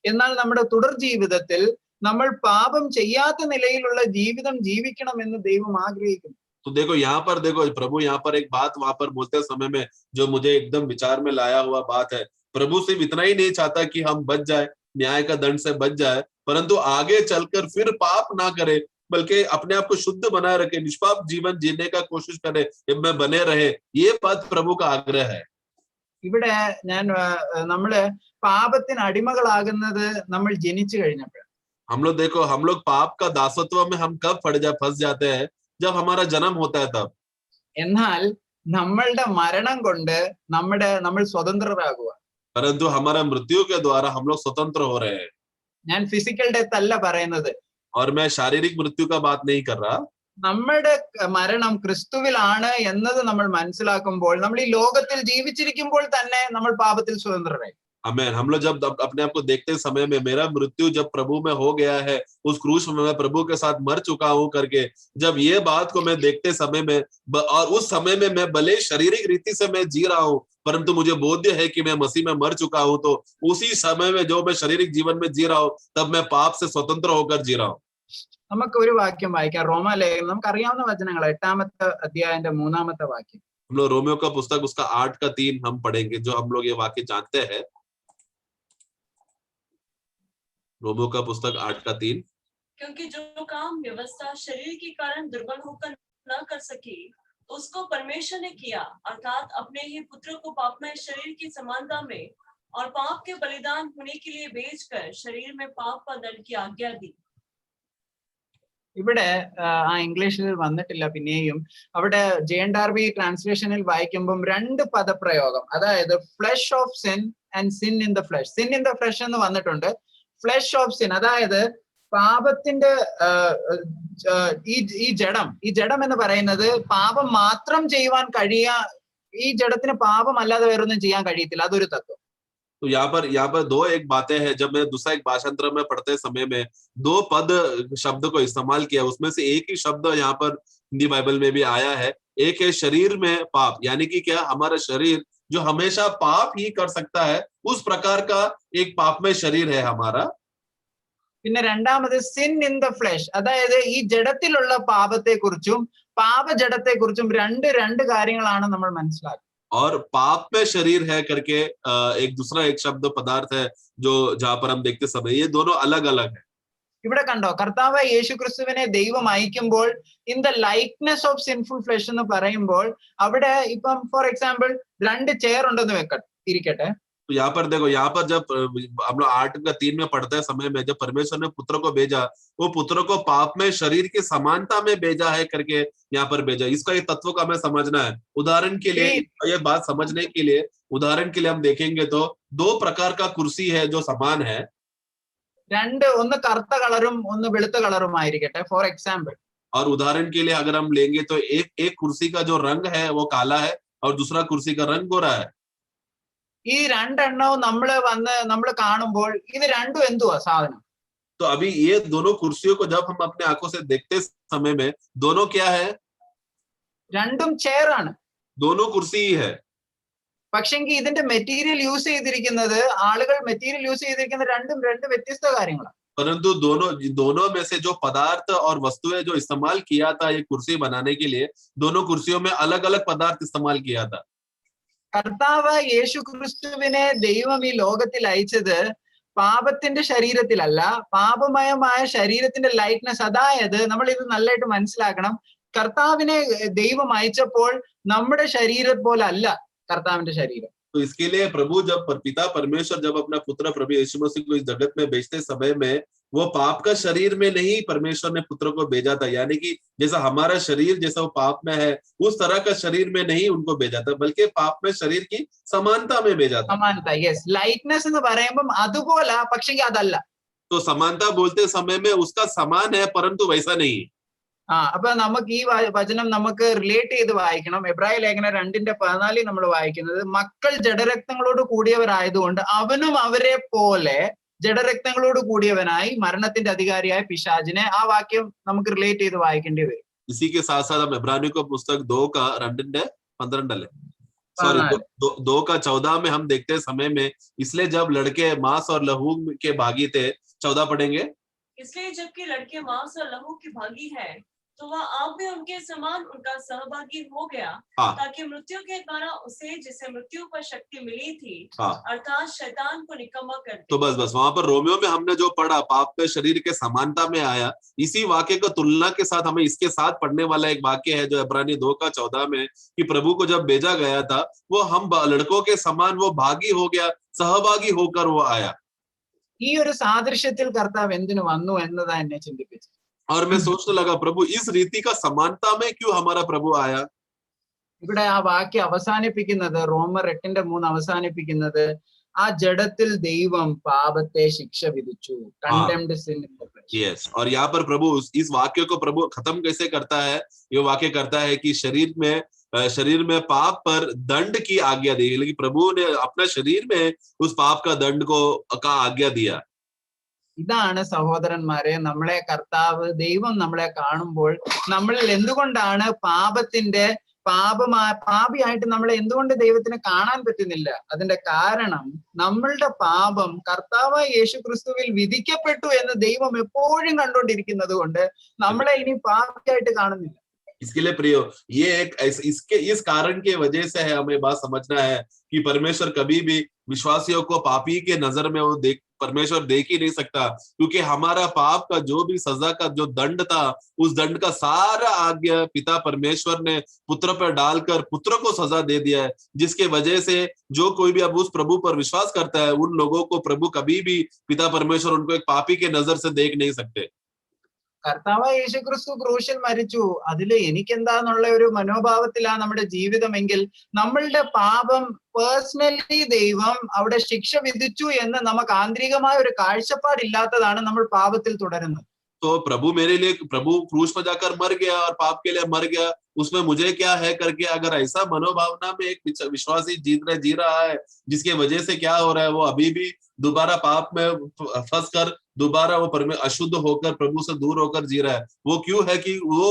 എന്നാൽ നമ്മുടെ തുടർ ജീവിതത്തിൽ നമ്മൾ പാപം ചെയ്യാത്ത നിലയിലുള്ള ജീവിതം ജീവിക്കണം എന്ന് ദൈവം ആഗ്രഹിക്കുന്നു. तो देखो यहाँ पर देखो, प्रभु यहाँ पर एक बात वहां पर बोलते समय में जो मुझे एकदम विचार में लाया हुआ बात है, प्रभु सिर्फ इतना ही नहीं चाहता कि हम बच जाए, न्याय का दंड से बच जाए, परंतु आगे चलकर फिर पाप ना करे, बल्कि अपने आप को शुद्ध बनाए रखे, निष्पाप जीवन जीने का कोशिश करे, में बने रहे, ये बात प्रभु का आग्रह है। ഇവിടെ നമ്മള് പാപത്തിന് അടിമകളാകുന്നത് നമ്മൾ ജനിച്ചു കഴിഞ്ഞപ്പോൾ. हम लोग पाप का दासत्व में हम कब फंस जाते हैं? जब हमारा जन्म होता है तब। എന്നാൽ നമ്മളുടെ മരണം കൊണ്ട് നമ്മൾ സ്വതന്ത്രരാകുക. परंतु हमारा मृत्यु के द्वारा हम लोग स्वतंत्र हो रहे हैं। ഞാൻ ഫിസിക്കൽ ഡെത്ത് അല്ല പറയുന്നത്. और मैं शारीरिक मृत्यु का बात नहीं कर रहा। നമ്മുടെ മരണം ക്രിസ്തുവിലാണ് എന്നത് നമ്മൾ മനസ്സിലാക്കുമ്പോൾ, നമ്മൾ ഈ ലോകത്തിൽ ജീവിച്ചിരിക്കുമ്പോൾ തന്നെ നമ്മൾ പാപത്തിൽ സ്വതന്ത്രരായി. आमेन। हम लोग जब अपने आप को देखते समय में मेरा मृत्यु जब प्रभु में हो गया है, उस क्रूस में मैं प्रभु के साथ मर चुका हूं करके, जब ये बात को मैं देखते समय में, और उस समय में मैं भले शारीरिक रीति से मैं जी रहा हूं, परंतु मुझे बोध्य है कि मैं मसीह में मर चुका हूं, तो उसी समय में जो मैं शारीरिक जीवन में जी रहा हूं, तब मैं पाप से स्वतंत्र होकर जी रहा हूं। നമുക്ക് ഒരു വാക്യം വായിക്കാം, റോമാലേഖനം, നമുക്ക് അറിയാവുന്ന വചനങ്ങൾ, 8ാമത്തെ അധ്യായത്തിന്റെ 3ാമത്തെ വാക്യം. हम लोग रोमियो का पुस्तक उसका 8 का 3 हम पढ़ेंगे, जो हम लोग ये वाक्य जानते हैं। रोमियो का पुस्तक 8 का 3। क्योंकि जो काम व्यवस्था शरीर के कारण दुर्बल होकर न कर सकी, उसको परमेश्वर ने किया, अर्थात अपने ही पुत्र को पापमय शरीर की समानता में और पाप के बलिदान होने के लिए भेजकर शरीर में पाप का दंड की आज्ञा दी. ഇവിടെ ആ ഇംഗ്ലീഷിൽ വന്നിട്ടില്ല പിന്നെയും അവിടെ JN-Darby ട്രാൻസ്ലേഷനിൽ വായിക്കുമ്പം രണ്ട് പദപ്രയോഗം, അതായത് flesh of sin and sin in the flesh. Sin in the flesh എന്ന് വന്നിട്ടുണ്ട്. ഫ്ലഷ് ഓഫ് സിൻ അതായത് പാപത്തിന്റെ ഈ ജഡം എന്ന് പറയുന്നത് പാപം മാത്രം ചെയ്യുവാൻ ഈ ജഡത്തിന് പാപം അല്ലാതെ വേറൊന്നും ചെയ്യാൻ കഴിയത്തില്ല. അതൊരു തത്വം. तो यहाँ पर दो एक बातें हैं. जब मैं दूसरा एक भाषांतर में पढ़ते समय में दो पद शब्द को इस्तेमाल किया, उसमें से एक ही शब्द यहाँ पर हिंदी बाइबल में भी आया है. एक है शरीर में पाप, यानी कि क्या हमारा शरीर जो हमेशा पाप ही कर सकता है, उस प्रकार का एक पापमय शरीर है हमारा. പിന്നെ രണ്ടാമത് സിൻ ഇൻ ദ ഫ്ലഷ്, അതായത് ഈ ജഡത്തിലുള്ള പാപത്തെ കുറിച്ചും പാപജഡത്തെ കുറിച്ചും രണ്ട് കാര്യങ്ങളാണ് നമ്മൾ മനസ്സിലാക്കുന്നത്. और पाप में शरीर है करके एक दूसरा एक शब्द पदार्थ है जो जहां पर हम देखते समय ये दोनों अलग अलग है. ഇവിടെ കണ്ടോ, കർത്താവ് യേശുക്രിസ്തുവിനെ ദൈവം അയക്കുമ്പോൾ in the likeness of sinful flesh എന്ന് പറയുമ്പോൾ അവിടെ ഇപ്പം ഫോർ എക്സാമ്പിൾ 2 ചെയർ ഉണ്ടെന്ന് ഇരിക്കട്ടെ. तो यहाँ पर देखो, यहाँ पर जब हम लोग 8:3 में पढ़ते हैं समय में जब परमेश्वर ने पुत्र को भेजा, वो पुत्र को पाप में शरीर की समानता में भेजा है करके यहाँ पर भेजा. इसका ये तत्व का हमें समझना है. उदाहरण के लिए ये बात समझने के लिए उदाहरण के लिए हम देखेंगे तो 2 प्रकार का कुर्सी है जो समान है. ഒന്ന് കറുത്ത കളറും ഒന്ന് വെളുത്ത കളറും ആയിരിക്കട്ടെ ഫോർ എക്സാമ്പിൾ. और उदाहरण के लिए अगर हम लेंगे तो एक कुर्सी का जो रंग है वो काला है और दूसरा कुर्सी का रंग गोरा है. ഈ രണ്ടെണ്ണവും നമ്മൾ കാണുമ്പോൾ ഇത് രണ്ടും എന്തുവാ സാധനം? तो अभी ये दोनों कुर्सियों को जब हम अपने आंखों से देखते समय में दोनों क्या है? രണ്ടും ചെയർ ആണ്. दोनों कुर्सी ही है. പക്ഷെങ്കിൽ ഇതിന്റെ മെറ്റീരിയൽ യൂസ് ചെയ്തിരിക്കുന്നത് ആളുകൾ മെറ്റീരിയൽ യൂസ് ചെയ്തിരിക്കുന്ന രണ്ട് വ്യത്യസ്ത കാര്യങ്ങളാണ്. परंतु दोनों में से जो पदार्थ और वस्तुएं जो इस्तेमाल किया था ये कुर्सी बनाने के लिए, दोनों कुर्सियों में अलग अलग पदार्थ इस्तेमाल किया था. കർത്താവ് യേശുക്രിസ്തുവിനെ ദൈവം ഈ ലോകത്തിൽ അയച്ചത് പാപത്തിന്റെ ശരീരത്തിലല്ല, പാപമയമായ ശരീരത്തിന്റെ ലൈറ്റ്നസ്. അതായത് നമ്മൾ ഇത് നല്ലതായിട്ട് മനസ്സിലാക്കണം. കർത്താവിനെ ദൈവം അയച്ചപ്പോൾ നമ്മുടെ ശരീരം പോലെ അല്ല കർത്താവിന്റെ ശരീരം. तो इसके लिए प्रभु जब पिता परमेश्वर जब अपना पुत्र प्रभु यीशु मसीह को इस जगत में भेजते समय में वो पाप का शरीर में नहीं परमेश्वर ने पुत्र को भेजा था. यानी कि जैसा हमारा शरीर जैसा वो पाप में है उस तरह का शरीर में नहीं उनको भेजा था, बल्कि पाप में शरीर की समानता में भेजा था. समानता, യെസ്. ലൈറ്റ്നസ് എന്ന് പറയുമ്പോൾ അതുപോലെ, പക്ഷേ അതല്ല. तो समानता बोलते समय में उसका समान है परंतु वैसा नहीं. അപ്പൊ നമുക്ക് ഈ വചനം നമുക്ക് റിലേറ്റ് ചെയ്ത് വായിക്കണം. എബ്രായ ലേഖനം 2:14 നമ്മൾ വായിക്കുന്നത്, മക്കൾ ജഡരക്തങ്ങളോട് കൂടിയവരായതുകൊണ്ട് അവനും അവരെ പോലെ ജഡരക്തങ്ങളോട് കൂടിയവനായി മരണത്തിന്റെ അധികാരിയായ പിശാചിനെ. ആ വാക്യം നമുക്ക് റിലേറ്റ് ചെയ്ത് വായിക്കേണ്ടി വരും. इसी के साथ साथ हम इब्रानियों को पुस्तक 2:12 अल्ले सॉरी 2:14 में हम देखते समय में, इसलिए जब लड़के मांस और लहू के भागी थे, 14 पढ़ेंगे. इसलिए जबकि लड़के मांस और लहू के भागी है तो वह आप भी उनके समान उनका सहभागी हो गया, ताकि मृत्यु के द्वारा उसे जिसे मृत्यु पर शक्ति मिली थी अर्थात शैतान को निकम्मा कर दे. तो बस वहां पर रोमियो में हमने जो पढ़ा पाप में शरीर के समानता में आया, इसी वाक्य को तुलना के साथ हमें इसके साथ पढ़ने वाला एक वाक्य है जो इब्रानी 2:14 में, कि प्रभु को जब भेजा गया था वो हम लड़कों के समान वो भागी हो गया, सहभागी होकर वो आया. ഈ ഒരു സാദൃശ്യത്തിൽ കർത്താവ് എന്തിനു വന്നു എന്നതാ എന്നെ ചിന്തിപ്പിച്ചു. और मैं सोचने लगा प्रभु इस रीति का समानता में क्यों हमारा प्रभु आया. ഇവിടെ ആ വാക്യം അവസാനിപ്പിക്കുന്നത്, റോമർ 8:3 അവസാനിപ്പിക്കുന്നത്, ആ ജഡത്തിൽ ദൈവം പാപത്തെ ശിക്ഷ വിധിച്ചു. Condemned sin in the flesh. Yes, और यहाँ पर प्रभु इस वाक्य को प्रभु खत्म कैसे करता है? ये वाक्य करता है कि शरीर में पाप पर दंड की आज्ञा दी, लेकिन प्रभु ने अपना शरीर में उस पाप का दंड का आज्ञा दिया. ഇതാണ് സഹോദരന്മാരെ, നമ്മളെ കർത്താവ് ദൈവം നമ്മളെ കാണുമ്പോൾ നമ്മളിൽ എന്തുകൊണ്ടാണ് പാപിയായിട്ട് നമ്മളെ എന്തുകൊണ്ട് ദൈവത്തിന് കാണാൻ പറ്റുന്നില്ല? അതിന്റെ കാരണം നമ്മളുടെ പാപം കർത്താവായ യേശുക്രിസ്തുവിൽ വിധിക്കപ്പെട്ടു എന്ന് ദൈവം എപ്പോഴും കണ്ടുകൊണ്ടിരിക്കുന്നത് കൊണ്ട് നമ്മളെ ഇനി പാപിയായിട്ട് കാണുന്നില്ല. इसके लिए प्रियो, ये इस कारण के वजह से है हमें बात समझना है कि परमेश्वर कभी भी विश्वासियों को पापी के नजर में वो परमेश्वर देख ही नहीं सकता, क्योंकि हमारा पाप का जो भी सजा का जो दंड था, उस दंड का सारा आज्ञा पिता परमेश्वर ने पुत्र पर डालकर पुत्र को सजा दे दिया है, जिसके वजह से जो कोई भी अब उस प्रभु पर विश्वास करता है, उन लोगों को प्रभु कभी भी पिता परमेश्वर उनको एक पापी के नजर से देख नहीं सकते। കർത്താവായ യേശുക്രിസ്തു ക്രൂശിൽ മരിച്ചു, അതില് എനിക്കെന്താന്നുള്ള ഒരു മനോഭാവത്തിലാണ് നമ്മുടെ ജീവിതമെങ്കിൽ നമ്മളുടെ പാപം പേഴ്സണലി ദൈവം അവിടെ ശിക്ഷ വിധിച്ചു എന്ന് നമുക്ക് ആന്തരികമായ ഒരു കാഴ്ചപ്പാടില്ലാത്തതാണ് നമ്മൾ പാപത്തിൽ തുടരുന്നത്. तो प्रभु मेरे लिए, प्रभु क्रूस पर जाकर मर गया और पाप के लिए मर गया, उसमें मुझे क्या है करके अगर ऐसा मनोभावना में एक विश्वासी जी रहा है, जिसके वजह से क्या हो रहा है, वो अभी भी दोबारा पाप में फंस कर दोबारा वो अशुद्ध होकर प्रभु से दूर होकर जी रहा है। वो क्यों है कि वो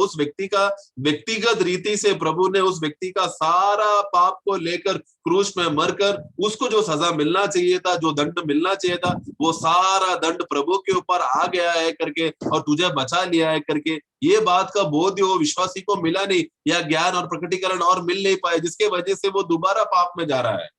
उस व्यक्ति का व्यक्तिगत रीति से प्रभु ने उस व्यक्ति का सारा पाप को लेकर क्रूस में मरकर उसको जो सजा मिलना चाहिए था, जो दंड मिलना चाहिए था, वो सारा दंड प्रभु के ऊपर आ गया है करके और तुझे बचा लिया है करके, ये बात का बोध वो विश्वासी को मिला नहीं, या ज्ञान और प्रकटीकरण और मिल नहीं पाए, जिसके वजह से वो दोबारा पाप में जा रहा है।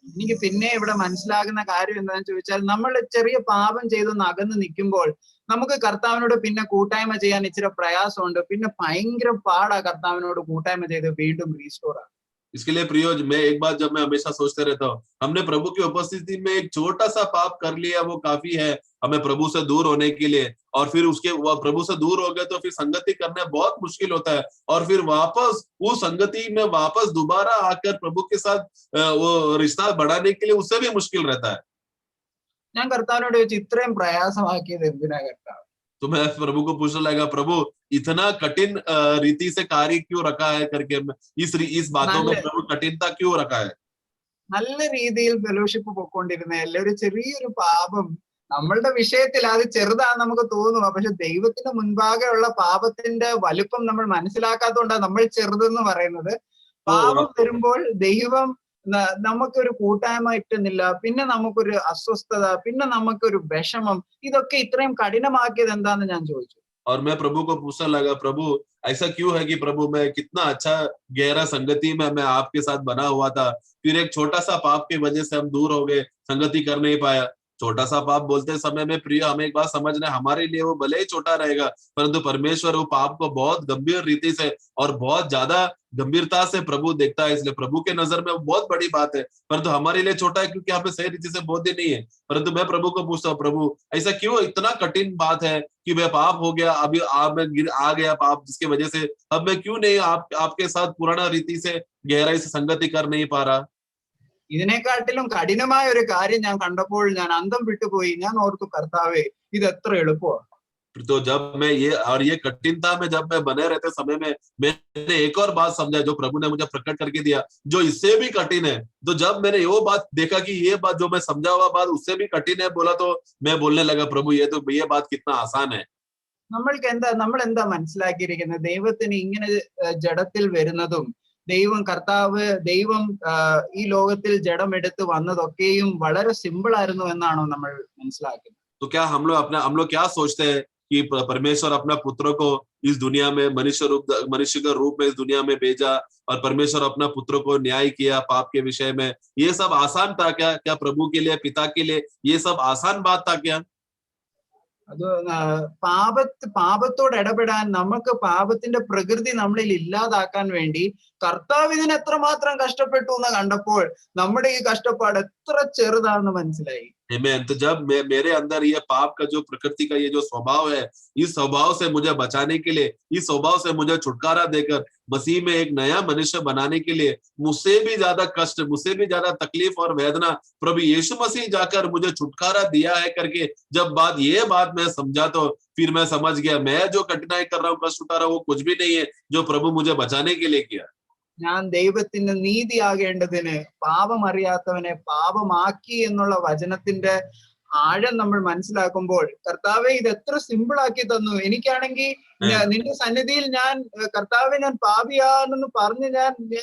എനിക്ക് പിന്നെ ഇവിടെ മനസ്സിലാകുന്ന കാര്യം എന്താണെന്ന് ചോദിച്ചാൽ, നമ്മൾ ചെറിയ പാപം ചെയ്തൊന്ന് അകന്ന് നിൽക്കുമ്പോൾ നമുക്ക് കർത്താവിനോട് പിന്നെ കൂട്ടായ്മ ചെയ്യാൻ ഇച്ചിരി പ്രയാസമുണ്ട്. പിന്നെ ഭയങ്കര പാടാ കർത്താവിനോട് കൂട്ടായ്മ ചെയ്ത് വീണ്ടും റീസ്റ്റോർ ആണ്. इसके लिए प्रियो, मैं एक बात जब मैं हमेशा सोचते रहता हूँ, हमने प्रभु की उपस्थिति में एक छोटा सा पाप कर लिया, वो काफी है हमें प्रभु से दूर होने के लिए, और फिर उसके प्रभु से दूर हो गए तो फिर संगति करना बहुत मुश्किल होता है, और फिर वापस उस संगति में वापस दोबारा आकर प्रभु के साथ वो रिश्ता बढ़ाने के लिए उससे भी मुश्किल रहता है। ഞാൻ കർത്താവിനോട് ചോദിച്ചു, ഇത്രയും പ്രയാസമാക്കിയത് എന്തിനാ കർത്താവ്? तो मैं प्रभु को पूछने लगा, प्रभु इतना कठिन रीति से कार्य क्यों रखा है करके, इस बातों में प्रभु कठिनता क्यों रखा है? നല്ല രീതിയിൽ ഫെലോഷിപ്പ് പൊക്കോണ്ടിരുന്ന ഒരു ചെറിയൊരു പാപം നമ്മളുടെ വിഷയത്തിൽ അത് ചെറുതാണെന്ന് നമുക്ക് തോന്നുക, പക്ഷെ ദൈവത്തിന് മുൻപാകെ ഉള്ള പാപത്തിന്റെ വലുപ്പം നമ്മൾ മനസ്സിലാക്കാത്തതുകൊണ്ടാണ് നമ്മൾ ചെറുതെന്ന് പറയുന്നത്. പാപം വരുമ്പോൾ ദൈവം നമുക്കൊരു കൂട്ടായ്മ കിട്ടുന്നില്ല, പിന്നെ നമുക്കൊരു അസ്വസ്ഥത, പിന്നെ നമുക്കൊരു വിഷമം, ഇതൊക്കെ ഇത്രയും കഠിനമാക്കിയത് എന്താന്ന് ഞാൻ ചോദിച്ചു. और मैं प्रभु को पूछने लगा, प्रभु ऐसा क्यों है कि प्रभु मैं कितना अच्छा गहरा संगति में मैं आपके साथ बना हुआ था, फिर एक छोटा सा पाप की वजह से हम दूर हो गए, संगति कर नहीं पाया। छोटा सा पाप बोलते समय में प्रिय हमें एक बात समझना है, हमारे लिए वो भले ही छोटा रहेगा, परंतु परमेश्वर वो पाप को बहुत गंभीर रीति से और बहुत ज्यादा गंभीरता से प्रभु देखता है, इसलिए प्रभु के नजर में वो बहुत बड़ी बात है, परंतु हमारे लिए छोटा है क्योंकि हमें सही रीति से बोध ही नहीं है। परंतु मैं प्रभु को पूछता हूँ, प्रभु ऐसा क्यों इतना कठिन बात है कि मैं पाप हो गया, अभी आ गया पाप, जिसकी वजह से अब मैं क्यों नहीं आपके साथ पुराना रीति से गहराई से संगति कर नहीं पा रहा? ഇതിനെക്കാട്ടിലും കഠിനമായ ഒരു കാര്യം ഞാൻ കണ്ടപ്പോൾ ഞാൻ അന്തം വിട്ടുപോയി. ഞാൻ ഓർത്തു, കർത്താവേ ഇത് എത്ര എളുപ്പമാണ്. तो जब मैं ये कठिनता में जब मैं बने रहते समय में मैंने एक और बात समझा जो प्रभु ने मुझे प्रकट करके दिया, जो इससे भी कठिन है। तो जब मैंने वो बात देखा कि ये बात जो मैं समझा हुआ बात उससे भी कठिन है बोला, तो मैं बोलने लगा, प्रभु ये बात कितना आसान है। നമ്മൾ എന്താ മനസ്സിലാക്കിയിരിക്കുന്നത്? ദൈവത്തിന് ഇങ്ങനെ ജഡത്തിൽ വരുന്നതും ദൈവം ഈ ലോകത്തിൽ ജഡമെടുത്ത് വന്നതൊക്കെയും വളരെ സിമ്പിൾ ആയിരുന്നു എന്നാണോ നമ്മൾ മനസ്സിലാക്കുന്നത്? तो क्या हम लोग क्या सोचते हैं कि परमेश्वर अपना पुत्र को इस दुनिया में मनुष्य के रूप में इस दुनिया में भेजा, और परमेश्वर अपना पुत्र को न्याय किया पाप के विषय में, ये सब आसान था क्या? क्या प्रभु के लिए, पिता के लिए ये सब आसान बात था क्या? അത് പാപത്തോട് ഇടപെടാൻ, നമുക്ക് പാപത്തിന്റെ പ്രകൃതി നമ്മളിൽ ഇല്ലാതാക്കാൻ വേണ്ടി കർത്താവ് ഇതിന് എത്രമാത്രം കഷ്ടപ്പെട്ടു എന്ന് കണ്ടപ്പോൾ നമ്മുടെ ഈ കഷ്ടപ്പാട് എത്ര ചെറുതാണെന്ന് മനസ്സിലായി. Amen. तो जब मेरे अंदर ये पाप का जो प्रकृति का ये जो स्वभाव है, इस स्वभाव से मुझे बचाने के लिए, इस स्वभाव से मुझे छुटकारा देकर मसीह में एक नया मनुष्य बनाने के लिए, मुझसे भी ज्यादा कष्ट, मुझसे भी ज्यादा तकलीफ और वेदना प्रभु यीशु मसीह जाकर मुझे छुटकारा दिया है करके जब ये बात मैं समझा, तो फिर मैं समझ गया मैं जो कठिनाई कर रहा हूँ, कष्ट उठा रहा हूँ, वो कुछ भी नहीं है जो प्रभु मुझे बचाने के लिए किया। ഞാൻ ദൈവത്തിന്റെ നീതിയാകേണ്ടതിന് പാപം അറിയാത്തവനെ പാപമാക്കി എന്നുള്ള വചനത്തിന്റെ ആഴം നമ്മൾ മനസ്സിലാക്കുമ്പോൾ, കർത്താവെ ഇത് എത്ര സിമ്പിൾ ആക്കി തന്നു. എനിക്കാണെങ്കിൽ നിന്റെ സന്നിധിയിൽ ഞാൻ കർത്താവെ ഞാൻ പാപിയാണെന്ന് പറഞ്ഞ്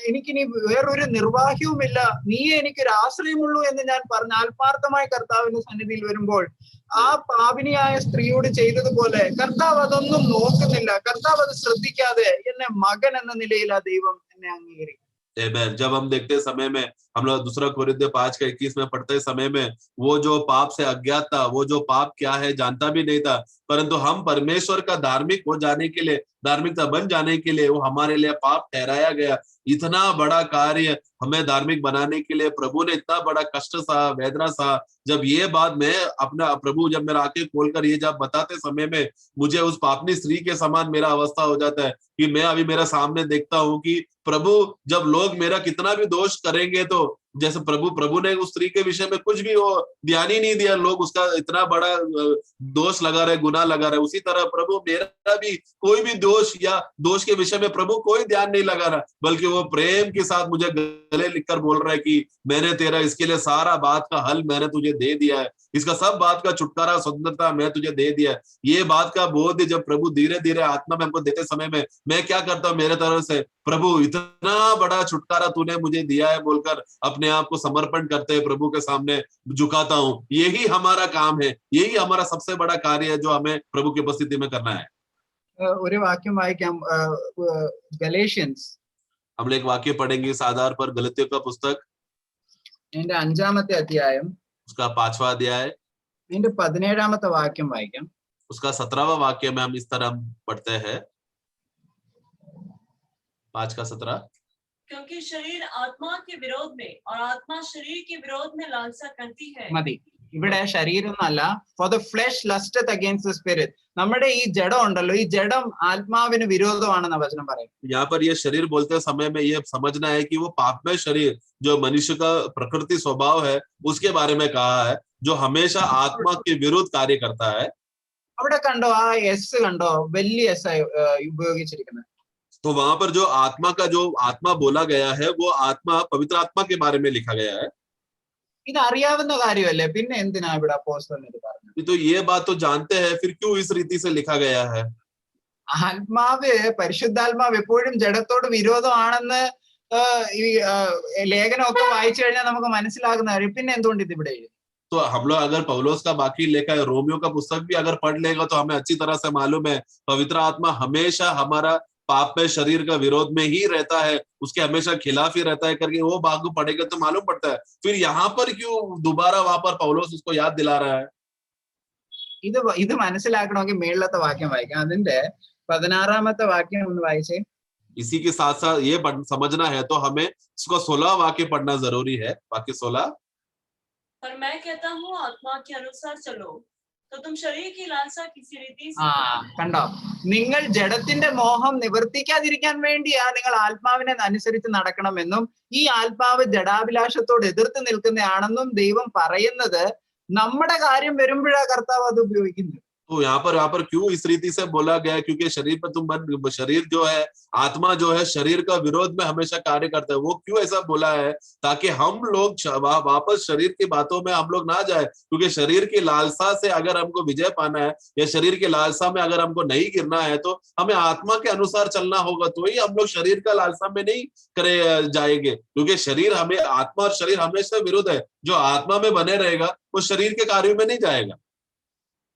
എനിക്കിനി വേറൊരു നിർവാഹ്യവുമില്ല, നീയെ എനിക്കൊരു ആശ്രയമുള്ളൂ എന്ന് ഞാൻ പറഞ്ഞ ആത്മാർത്ഥമായി കർത്താവിന്റെ സന്നിധിയിൽ വരുമ്പോൾ, ആ പാപിനിയായ സ്ത്രീയോട് ചെയ്തതുപോലെ കർത്താവ് അതൊന്നും നോക്കുന്നില്ല, കർത്താവ് അത് ശ്രദ്ധിക്കാതെ എന്നെ മകൻ എന്ന നിലയിൽ ആ ദൈവം എന്നെ അംഗീകരിക്കും. Amen. जब हम देखते समय में हम लोग दूसरा कोरिन्थियों 5:21 में पढ़ते समय में वो जो पाप से अज्ञात था, वो जो पाप क्या है जानता भी नहीं था, परंतु हम परमेश्वर का धार्मिक हो जाने के लिए, धार्मिकता बन जाने के लिए वो हमारे लिए पाप ठहराया गया। इतना बड़ा कार्य हमें धार्मिक बनाने के लिए प्रभु ने इतना बड़ा कष्ट सहा, वेदना सहा। जब ये बात मैं अपना प्रभु जब मेरा आंखें खोलकर ये जब बताते समय में मुझे उस पापनी स्त्री के समान मेरा अवस्था हो जाता है कि मैं अभी मेरा सामने देखता हूँ कि प्रभु जब लोग मेरा कितना भी दोष करेंगे तो जैसे प्रभु ने उस स्त्री के विषय में कुछ भी वो ध्यान ही नहीं दिया, लोग उसका इतना बड़ा दोष लगा रहे, गुनाह लगा रहे, उसी तरह प्रभु मेरा भी कोई भी दोष या दोष के विषय में प्रभु कोई ध्यान नहीं लगा रहा, बल्कि वो प्रेम के साथ मुझे गले लिखकर बोल रहा है कि मैंने तेरा इसके लिए सारा बात का हल मैंने तुझे दे दिया है, इसका सब बात का छुटकारा स्वतंत्रता मैं तुझे दे दिया है। ये बात का बोध जब प्रभु धीरे धीरे आत्मा में हमको देते समय में मैं क्या करता हूँ, मेरे तरफ से प्रभु इतना बड़ा छुटकारा तूने मुझे दिया है बोलकर अपने आप को समर्पण करते हैं, प्रभु के सामने झुकाता हूँ। यही हमारा काम है, यही हमारा सबसे बड़ा कार्य है जो हमें प्रभु की उपस्थिति में करना है। ഒരു വാക്യം വായിക്കാം, ഗലേഷ്യൻസ് हम एक वाक्य पढ़ेंगे इस आधार पर, गलतियों का पुस्तक അതിന്റെ 5-ാമത്തെ അധ്യായം उसका 5वां अध्याय അതിന്റെ 17-ാമത്തെ വാക്യം വായിക്കാം. उसका 17वां वाक्य में हम इस तरह पढ़ते हैं, 5 का 17। क्योंकि शरीर आत्मा के विरोध में और आत्मा शरीर के विरोध में लालसा करती है। മതി, ഇവിടെ ശരീരം എന്നല്ല, for the flesh lusteth against the spirit. നമ്മുടെ ഈ ജഡം ഉണ്ടല്ലോ, ഈ ജഡം ആത്മാവിന് വിരോധമാണെന്ന വചനം പറയും. यहाँ पर ये शरीर बोलते समय में ये समझना है कि वो पापमय शरीर जो मनुष्य का प्रकृति स्वभाव है उसके बारे में कहा है, जो हमेशा आत्मा के विरुद्ध कार्य करता है। അവിടെ കണ്ടോ, ആ എസ് കണ്ടോ, വലിയ എസ് ഉപയോഗിച്ചിരിക്കുന്നത്. तो वहां पर जो आत्मा का जो आत्मा बोला गया है वो आत्मा पवित्र आत्मा के बारे में लिखा गया है। ഇത് അറിയാവുന്ന കാര്യമല്ലേ, പിന്നെ എന്തിനാ ഇവിടെ അപ്പോസ്തലൻ ഇത് പറഞ്ഞത്? तो ये बात तो जानते हैं, फिर क्यों इस रीति से लिखा गया है? ആത്മാവ്, പരിശുദ്ധാത്മാവ് എപ്പോഴും ജഡത്തോട് വിരോധമാണെന്ന് ഈ ലേഖനമൊക്കെ വായിച്ചു കഴിഞ്ഞാൽ നമുക്ക് മനസ്സിലാകുന്ന കാര്യം. പിന്നെ എന്തുകൊണ്ട് ഇത് ഇവിടെ എഴുതി? तो हम लोग अगर पौलुस का बाकी लेखा है, रोमियो का पुस्तक भी अगर पढ़ लेगा तो हमें अच्छी तरह से मालूम है पवित्र आत्मा हमेशा हमारा पाप में शरीर का विरोध में ही रहता है, उसके हमेशा खिलाफ ही रहता है करके वो भाग पढ़ेगा तो मालूम पड़ता है। फिर यहाँ पर क्यों दोबारा वहां पर पौलुस उसको याद दिला रहा है? ഇത് മനസ്സിലാക്കണമെങ്കിൽ മേളിലത്തെ വാക്യം വായിക്കാം. അതിന്റെ 16-ാമത്തെ വാക്യം ഒന്ന് വായിച്ചേ. इसी के साथ साथ ये समझना है तो हमें इसको 16 वाक्य पढ़ना जरूरी है। वाक्य 16, पर मैं कहता हूँ आत्मा के अनुसार चलो तो तुम शरीर की लालसा किसी रीति से കണ്ടോ, നിങ്ങൾ ജഡത്തിന്റെ മോഹം നിവർത്തിക്കാതിരിക്കാൻ വേണ്ടിയാ നിങ്ങൾ ആത്മാവിനെ അനുസരിച്ച് നടക്കണമെന്നും ഈ ആത്മാവ് ജഡാഭിലാഷത്തോട് എതിർത്ത് നിൽക്കുന്നതാണെന്നും ദൈവം പറയുന്നത് നമ്മുടെ കാര്യം വരുമ്പോഴാ കർത്താവ് അത് ഉപയോഗിക്കുന്നത്. तो यहाँ पर क्यों इस रीति से बोला गया? क्योंकि शरीर पर शरीर जो है, आत्मा जो है शरीर का विरोध में हमेशा कार्य करता है। वो क्यों ऐसा बोला है? ताकि हम लोग वापस शरीर की बातों में हम लोग ना जाए, क्योंकि शरीर की लालसा से अगर हमको विजय पाना है या शरीर की लालसा में अगर हमको नहीं गिरना है तो हमें आत्मा के अनुसार चलना होगा, तो ही हम लोग शरीर का लालसा में नहीं करे जाएंगे। क्योंकि शरीर हमें, आत्मा और शरीर हमेशा विरुद्ध है। जो आत्मा में बने रहेगा वो शरीर के कार्यों में नहीं जाएगा।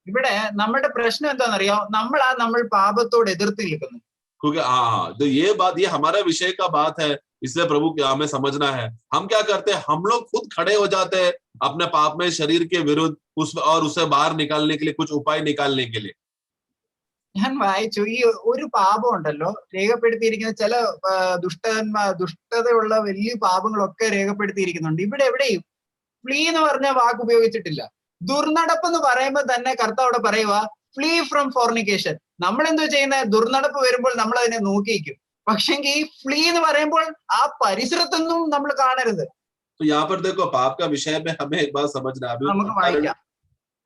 ഇവിടെ നമ്മുടെ പ്രശ്നം എന്താണെന്നറിയോ, നമ്മൾ പാപത്തോട് എതിർത്ത് നിൽക്കുന്നു. क्योंकि हाँ, तो ये बात, ये हमारा विषय का बात है, इसलिए प्रभु क्या हमें समझना है। हम क्या करते हैं, हम लोग खुद खड़े हो जाते हैं अपने पाप में शरीर के विरुद्ध और उसे बाहर निकालने के लिए कुछ उपाय निकालने के लिए। ഞാൻ വായിച്ചു, ഈ ഒരു പാപം ഉണ്ടല്ലോ രേഖപ്പെടുത്തിയിരിക്കുന്ന ചില ദുഷ്ടതയുള്ള വലിയ പാപങ്ങളൊക്കെ രേഖപ്പെടുത്തിയിരിക്കുന്നുണ്ട്. ഇവിടെ എവിടെയും ഫ്ലീ എന്ന് പറഞ്ഞ വാക്ക് ഉപയോഗിച്ചിട്ടില്ല. ദുർനടപ്പ് എന്ന് പറയുമ്പോൾ തന്നെ കർത്താവ് പറയുക ഫ്ലീ ഫ്രം ഫോർണിക്കേഷൻ. നമ്മൾ എന്തോ ചെയ്യുന്നത്, ദുർനടപ്പ് വരുമ്പോൾ നമ്മൾ അതിനെ നോക്കിയിരിക്കും. പക്ഷെങ്കിൽ ഈ ഫ്ലീ എന്ന് പറയുമ്പോൾ ആ പരിസരത്തൊന്നും നമ്മൾ കാണരുത്. तो यहाँ पर देखो, पाप का विषय में हमें एक बात समझना है। നമുക്ക് വായിക്കാം.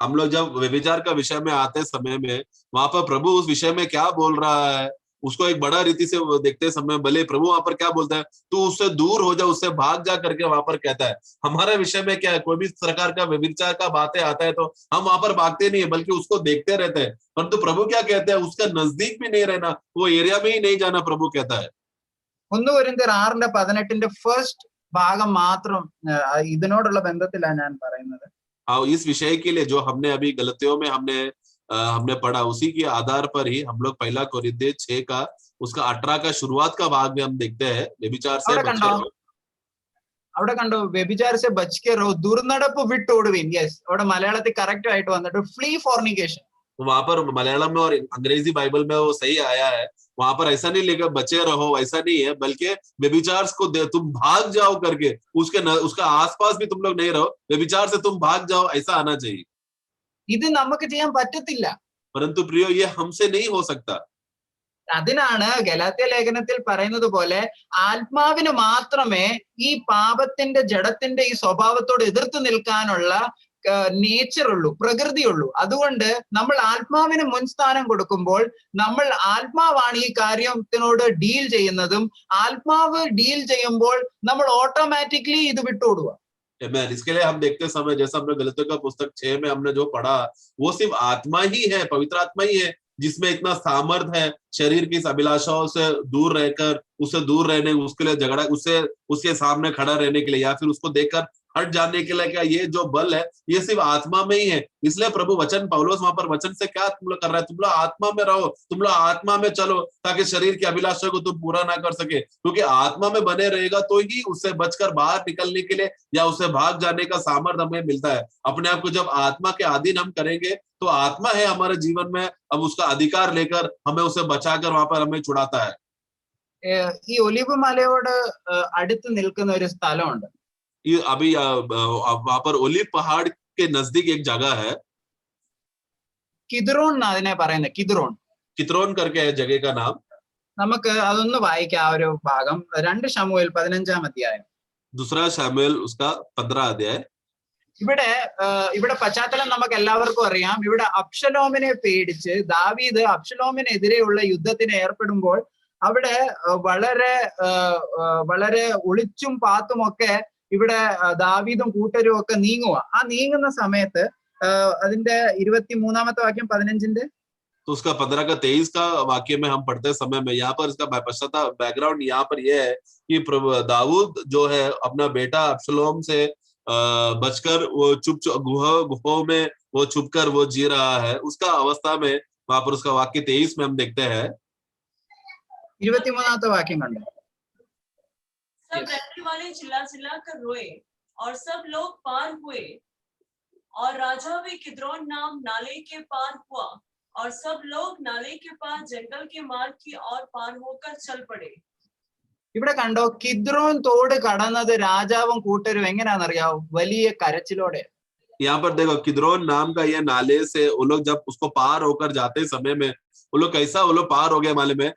हम लोग जब व्यभिचार का विषय में आते समय में वहां पर प्रभु उस विषय में क्या बोल रहा है, उसको एक बड़ा रीति से देखते समय भले प्रभु वहां पर क्या बोलता है, तू उससे दूर हो जा, उससे भाग जा करके वहां पर कहता है। हमारे विषय में क्या है, कोई भी प्रकार का व्यभिचार का बातें आता है तो हम वहां पर भागते नहीं है, बल्कि उसको देखते रहते हैं। परंतु प्रभु क्या कहते हैं, उसका नजदीक भी नहीं रहना, वो एरिया में ही नहीं जाना, प्रभु कहता है। 1 കൊരിന്ത്യർ 6:18 ഫസ്റ്റ് ഭാഗം മാത്രം ഇതിനോടുള്ള ബന്ധത്തിലാണ് ഞാൻ പറയുന്നത്. इस विषय के लिए जो हमने अभी गलतियों में हमने पढ़ा, उसी के आधार पर ही हम लोग 1 कोरिन्थियों 6 का उसका 18 का शुरुआत का भाग में हम देखते हैं व्यभिचार से അവിടെ बचे കണ്ടോ रहो। അവിടെ കണ്ടോ വ്യഭിചാര से बच के रहो दुर्नടപ്പ് വിട്ടോടുവിൻ. യെസ്, അവിടെ മലയാളത്തിൽ കറക്റ്റ് ആയിട്ട് വന്നിട്ട് ഫ്ലീ ഫോർनिकेशन. तो वहां पर मलयालम में और अंग्रेजी बाइबल में वो सही आया है, वहां पर ऐसा नहीं लिखा बचे रहो, ऐसा नहीं है, बल्कि व्यभिचार को तुम भाग जाओ करके, उसका आसपास भी तुम लोग नहीं रहो, व्यभिचार से तुम भाग जाओ, ऐसा आना चाहिए। ഇത് നമുക്ക് ചെയ്യാൻ പറ്റത്തില്ല. परंतु प्रियो ये हमसे नहीं हो सकता। അതിനാണ് ഗലാത്യ ലേഖനത്തിൽ പറയുന്നത് പോലെ ആത്മാവിന് മാത്രമേ ഈ പാപത്തിന്റെ ജഡത്തിന്റെ ഈ സ്വഭാവത്തോട് എതിർത്ത് നിൽക്കാനുള്ള നേച്ചർ ഉള്ളൂ, പ്രകൃതിയുള്ളൂ. അതുകൊണ്ട് നമ്മൾ ആത്മാവിന് മുൻസ്ഥാനം കൊടുക്കുമ്പോൾ നമ്മൾ ആത്മാവാണ് ഈ കാര്യത്തിനോട് ഡീൽ ചെയ്യുന്നതും ആത്മാവ് ഡീൽ ചെയ്യുമ്പോൾ നമ്മൾ ഓട്ടോമാറ്റിക്കലി ഇത് വിട്ടുകൊടുക്കുക. इसके लिए हम देखते समय जैसा हमने गलतियों का पुस्तक 6 में हमने जो पढ़ा, वो सिर्फ आत्मा ही है, पवित्र आत्मा ही है जिसमें इतना सामर्थ है शरीर की इस अभिलाषाओं से दूर रहकर, उससे दूर रहने, उसके लिए झगड़ा, उसके सामने खड़ा रहने के लिए या फिर उसको देखकर हट जाने के लिए, क्या ये जो बल है ये सिर्फ आत्मा में ही है। इसलिए प्रभु वचन पौलुस वहां पर वचन से क्या तुम लोग कर रहा है, तुम लोग आत्मा में रहो, तुम लोग आत्मा में चलो, ताकि शरीर की अभिलाषा को तुम पूरा ना कर सके, क्योंकि आत्मा में बने रहेगा तो ही उससे बचकर बाहर निकलने के लिए या उससे भाग जाने का सामर्थ्य हमें मिलता है। अपने आप को जब आत्मा के अधीन हम करेंगे तो आत्मा है हमारे जीवन में, अब उसका अधिकार लेकर हमें उसे बचाकर वहां पर हमें छुड़ाता है। ഈ ഒലിവ് മലയോട് അടുത്ത് നിൽക്കുന്ന ഒരു സ്ഥലമുണ്ട്. अभी वहां पर ओलिव पहाड़ के नजदीक एक जगह है, കിദ്രോൺ എന്നാ അതിനെ പറയുന്നത്. കിദ്രോൺ, कित्रोन करके है जगह का नाम। നമുക്ക് അതൊന്ന് വായിക്കാം ആ ഒരു ഭാഗം. 2 ശമൂവേൽ 15-ാം അധ്യായം. दूसरा शमूएल उसका 15 अध्याय। ഇവിടെ പശ്ചാത്തലം നമുക്ക് എല്ലാവർക്കും അറിയാം. ഇവിടെ അബ്ശലോമിനെ പേടിച്ച് ദാവീദ് അബ്ശലോമിനെതിരെയുള്ള യുദ്ധത്തിന് ഏർപ്പെടുമ്പോൾ അവിടെ വളരെ ഒളിച്ചും പാത്തുമൊക്കെ ഇവിടെ ദാവീദും കൂട്ടരും ഒക്കെ നീങ്ങുക. ആ നീങ്ങുന്ന സമയത്ത് അതിന്റെ 23-ാമത്തെ വാക്യം 15-ന്റെ तो उसका 15 का 23 का वाक्य में हम पढ़ते समय में यहाँ पर इसका बैकग्राउंड यहाँ पर यह है कि दाऊद जो है अपना बेटा अब्शलोम से बचकर वो गुफा में वो छुपकर वो जी रहा है, उसका अवस्था में वहां पर उसका वाक्य 23 में हम देखते हैं। 23-ാമത്തെ വാക്യം കണ്ടു. सब रहने वाले चिल्ला चिल्ला कर रोए और सब लोग पार हुए और राजा भी किद्रोन नाम नाले के पार हुआ और सब लोग नाले के पार जंगल के मार्ग की ओर पार होकर चल पड़े. ഇവിടെ കണ്ടോ, കിദ്രോൻ തോട് കടന്നത് രാജാവും കൂട്ടരും എങ്ങനെയാണെന്നറിയാവോ? വലിയ കരച്ചിലോടെ. यहाँ पर देखो किद्रोन नाम का ये नाले से वो लोग जब उसको पार होकर जाते समय में वो लोग कैसा वो लोग पार हो गए मालूम है,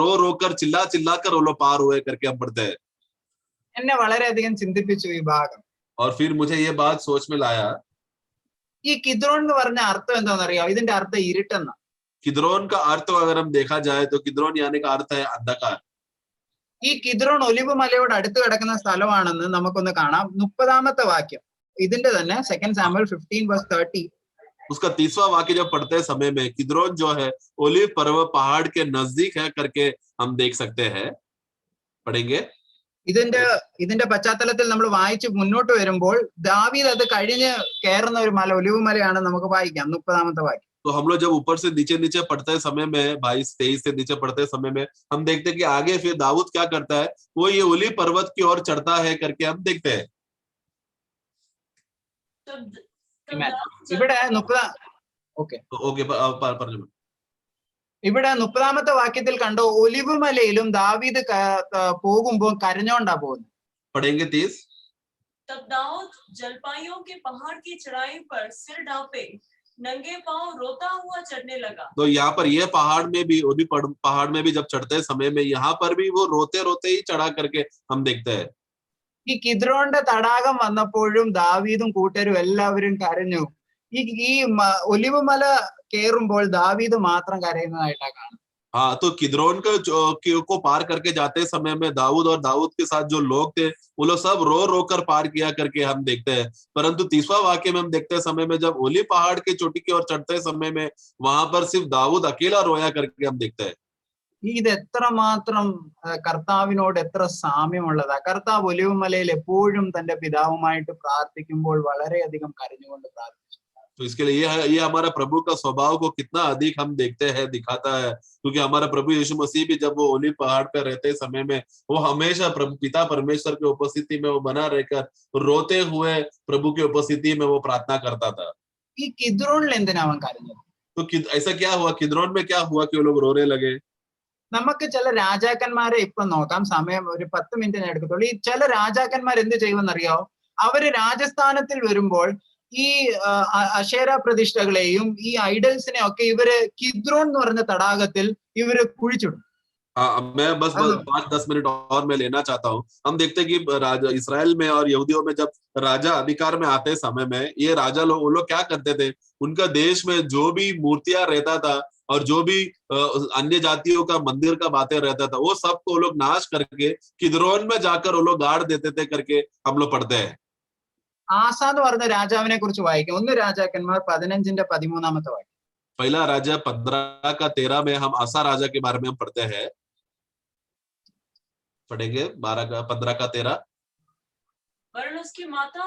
रो कर चिल्ला कर वो लोग पार हुए करके हम पढ़ते हैं। എന്നെ വളരെയധികം ചിന്തിപ്പിച്ചു ഈ ഭാഗം. और फिर मुझे ये बात सोच में लाया, ഈ കിദ്രോൺ എന്ന് പറഞ്ഞ അർത്ഥം എന്താണെന്നറിയാവോ? ഇതിന്റെ അർത്ഥം ഇരുട്ടെന്ന. किद्रोन का अर्थ अगर हम देखा जाए तो किद्रोन यानी का अर्थ है अंधकार। ഈ കിദ്രോൺ ഒലിവ് മലയോട് അടുത്ത് കിടക്കുന്ന സ്ഥലമാണെന്ന് നമുക്കൊന്ന് കാണാം. 30-ാമത്തെ വാക്യം ഇതിന്റെ തന്നെ 2 സാമുവേൽ 15:30. उसका 30वां वाक्य जब पढ़ते समय में किद्रोन जो है ओलिव पर्वत पहाड़ के नजदीक है करके हम देख सकते हैं, पढ़ेंगे। ഇതിന്റെ പശ്ചാത്തലത്തിൽ നമ്മൾ വായിച്ച് മുന്നോട്ട് വരുമ്പോൾ ദാവീദ് അത് കഴിഞ്ഞ് കയറുന്ന ഒരു മല ഒലിവ് മലയാണ്. നമുക്ക് വായിക്കാം 30-ാമത്തെ വാക്യം. तो हम लोग जब ऊपर से नीचे पढ़ते समय में 22-23 से नीचे पढ़ते समय में हम देखते हैं कि आगे फिर दाऊद क्या करता है, वो ये ओलिव पर्वत की ओर चढ़ता है करके हम देखते हैं। ഇവിടെ ഇവിടെ 30-ാമത്തെ വാക്യത്തിൽ കണ്ടോ, ഒലിവ് മലയിലും ദാവീദ് പോകുമ്പോൾ കരഞ്ഞോണ്ടാ പോകുന്നത്. पढ़ेंगे 30। तब दाऊद जलपाइयों के पहाड़ की चढ़ाई पर सिर ढांपे नंगे पांव रोता हुआ चढ़ने लगा. तो यहाँ पर ये पहाड़ में भी पहाड़ में भी जब चढ़ते समय में यहाँ पर भी वो रोते रोते ही चढ़ा करके हम देखते हैं। ഈ കിദ്രോന്റെ തടാകം വന്നപ്പോഴും ദാവീദും കൂട്ടരും എല്ലാവരും കരഞ്ഞു. ഈ ഒലിവ് മല കയറുമ്പോൾ ദാവീദ് മാത്രം കരയുന്നതായിട്ടാണ് കാണുന്നത്. हाँ, तो किद्रोन को पार करके जाते समय में दाऊद और दाऊद के साथ जो लोग थे वो लोग सब रो कर पार किया करके हम देखते हैं। परंतु 30वां वाक्य में हम देखते समय में जब ओलिव पहाड़ की चोटी की ओर चढ़ते समय में वहां पर सिर्फ दाऊद अकेला रोया करके हम देखते हैं। ഇത് എത്രമാത്രം കർത്താവിനോട് എത്ര സാമ്യമുള്ളതാ. കർത്താവ് ഒലിവ് മലയിൽ എപ്പോഴും തന്റെ പിതാവുമായിട്ട് പ്രാർത്ഥിക്കുമ്പോൾ വളരെയധികം കരഞ്ഞുകൊണ്ട് പ്രാർത്ഥിച്ചു. तो इसके लिए ये हमारा प्रभु का स्वभाव को कितना अधिक हम देखते हैं, दिखाता है, क्योंकि हमारा प्रभु यीशु मसीह भी जब वो ओलीव पहाड़ पर रहते समय में वो हमेशा पिता परमेश्वर की उपस्थिति में वो बना रहकर रोते हुए प्रभु की उपस्थिति में वो प्रार्थना करता था। ഈ കിദ്രോണിൽ എന്തിനാ അവൻ കരഞ്ഞത്? तो ऐसा क्या हुआ, किद्रोन में क्या हुआ कि वो लोग रोने लगे? നമുക്ക് ചില രാജാക്കന്മാരെ ഇപ്പൊ നോക്കാം, സമയം ഒരു 10 മിനിറ്റിന് എടുക്കത്തുള്ളൂ. ഈ ചില രാജാക്കന്മാർ എന്ത് ചെയ്യുമെന്നറിയാവോ? അവര് രാജസ്ഥാനത്തിൽ വരുമ്പോൾ ഈ അശേര പ്രതിഷ്ഠകളെയും ഈ ഐഡൽസിനെ ഒക്കെ ഇവര് കിദ്രോൺ എന്ന് പറഞ്ഞ തടാകത്തിൽ ഇവര് കുഴിച്ചിടും. मैं बस 5-10 मिनट और मैं लेना चाहता हूँ। हम देखते हैं कि इसराइल में और यहूदियों में जब राजा अधिकार में आते समय में ये राजा लोग वो लोग क्या करते थे, उनका देश में जो भी मूर्तियां रहता था और जो भी अन्य जातियों का मंदिर का बातें रहता था वो सबको वो लोग नाश करके किद्रोन में जाकर वो लोग गाड़ देते थे करके हम लोग पढ़ते हैं। ആസ എന്ന് പറഞ്ഞ രാജാവിനെ കുറിച്ച് വായിക്കാം. 1 രാജാക്കന്മാർ 15-13 വാക്യം. पहला राजा 15-13 में हम आसा राजा के बारे में हम पढ़ते हैं, पढ़ेंगे 15-13। वरन उसकी माता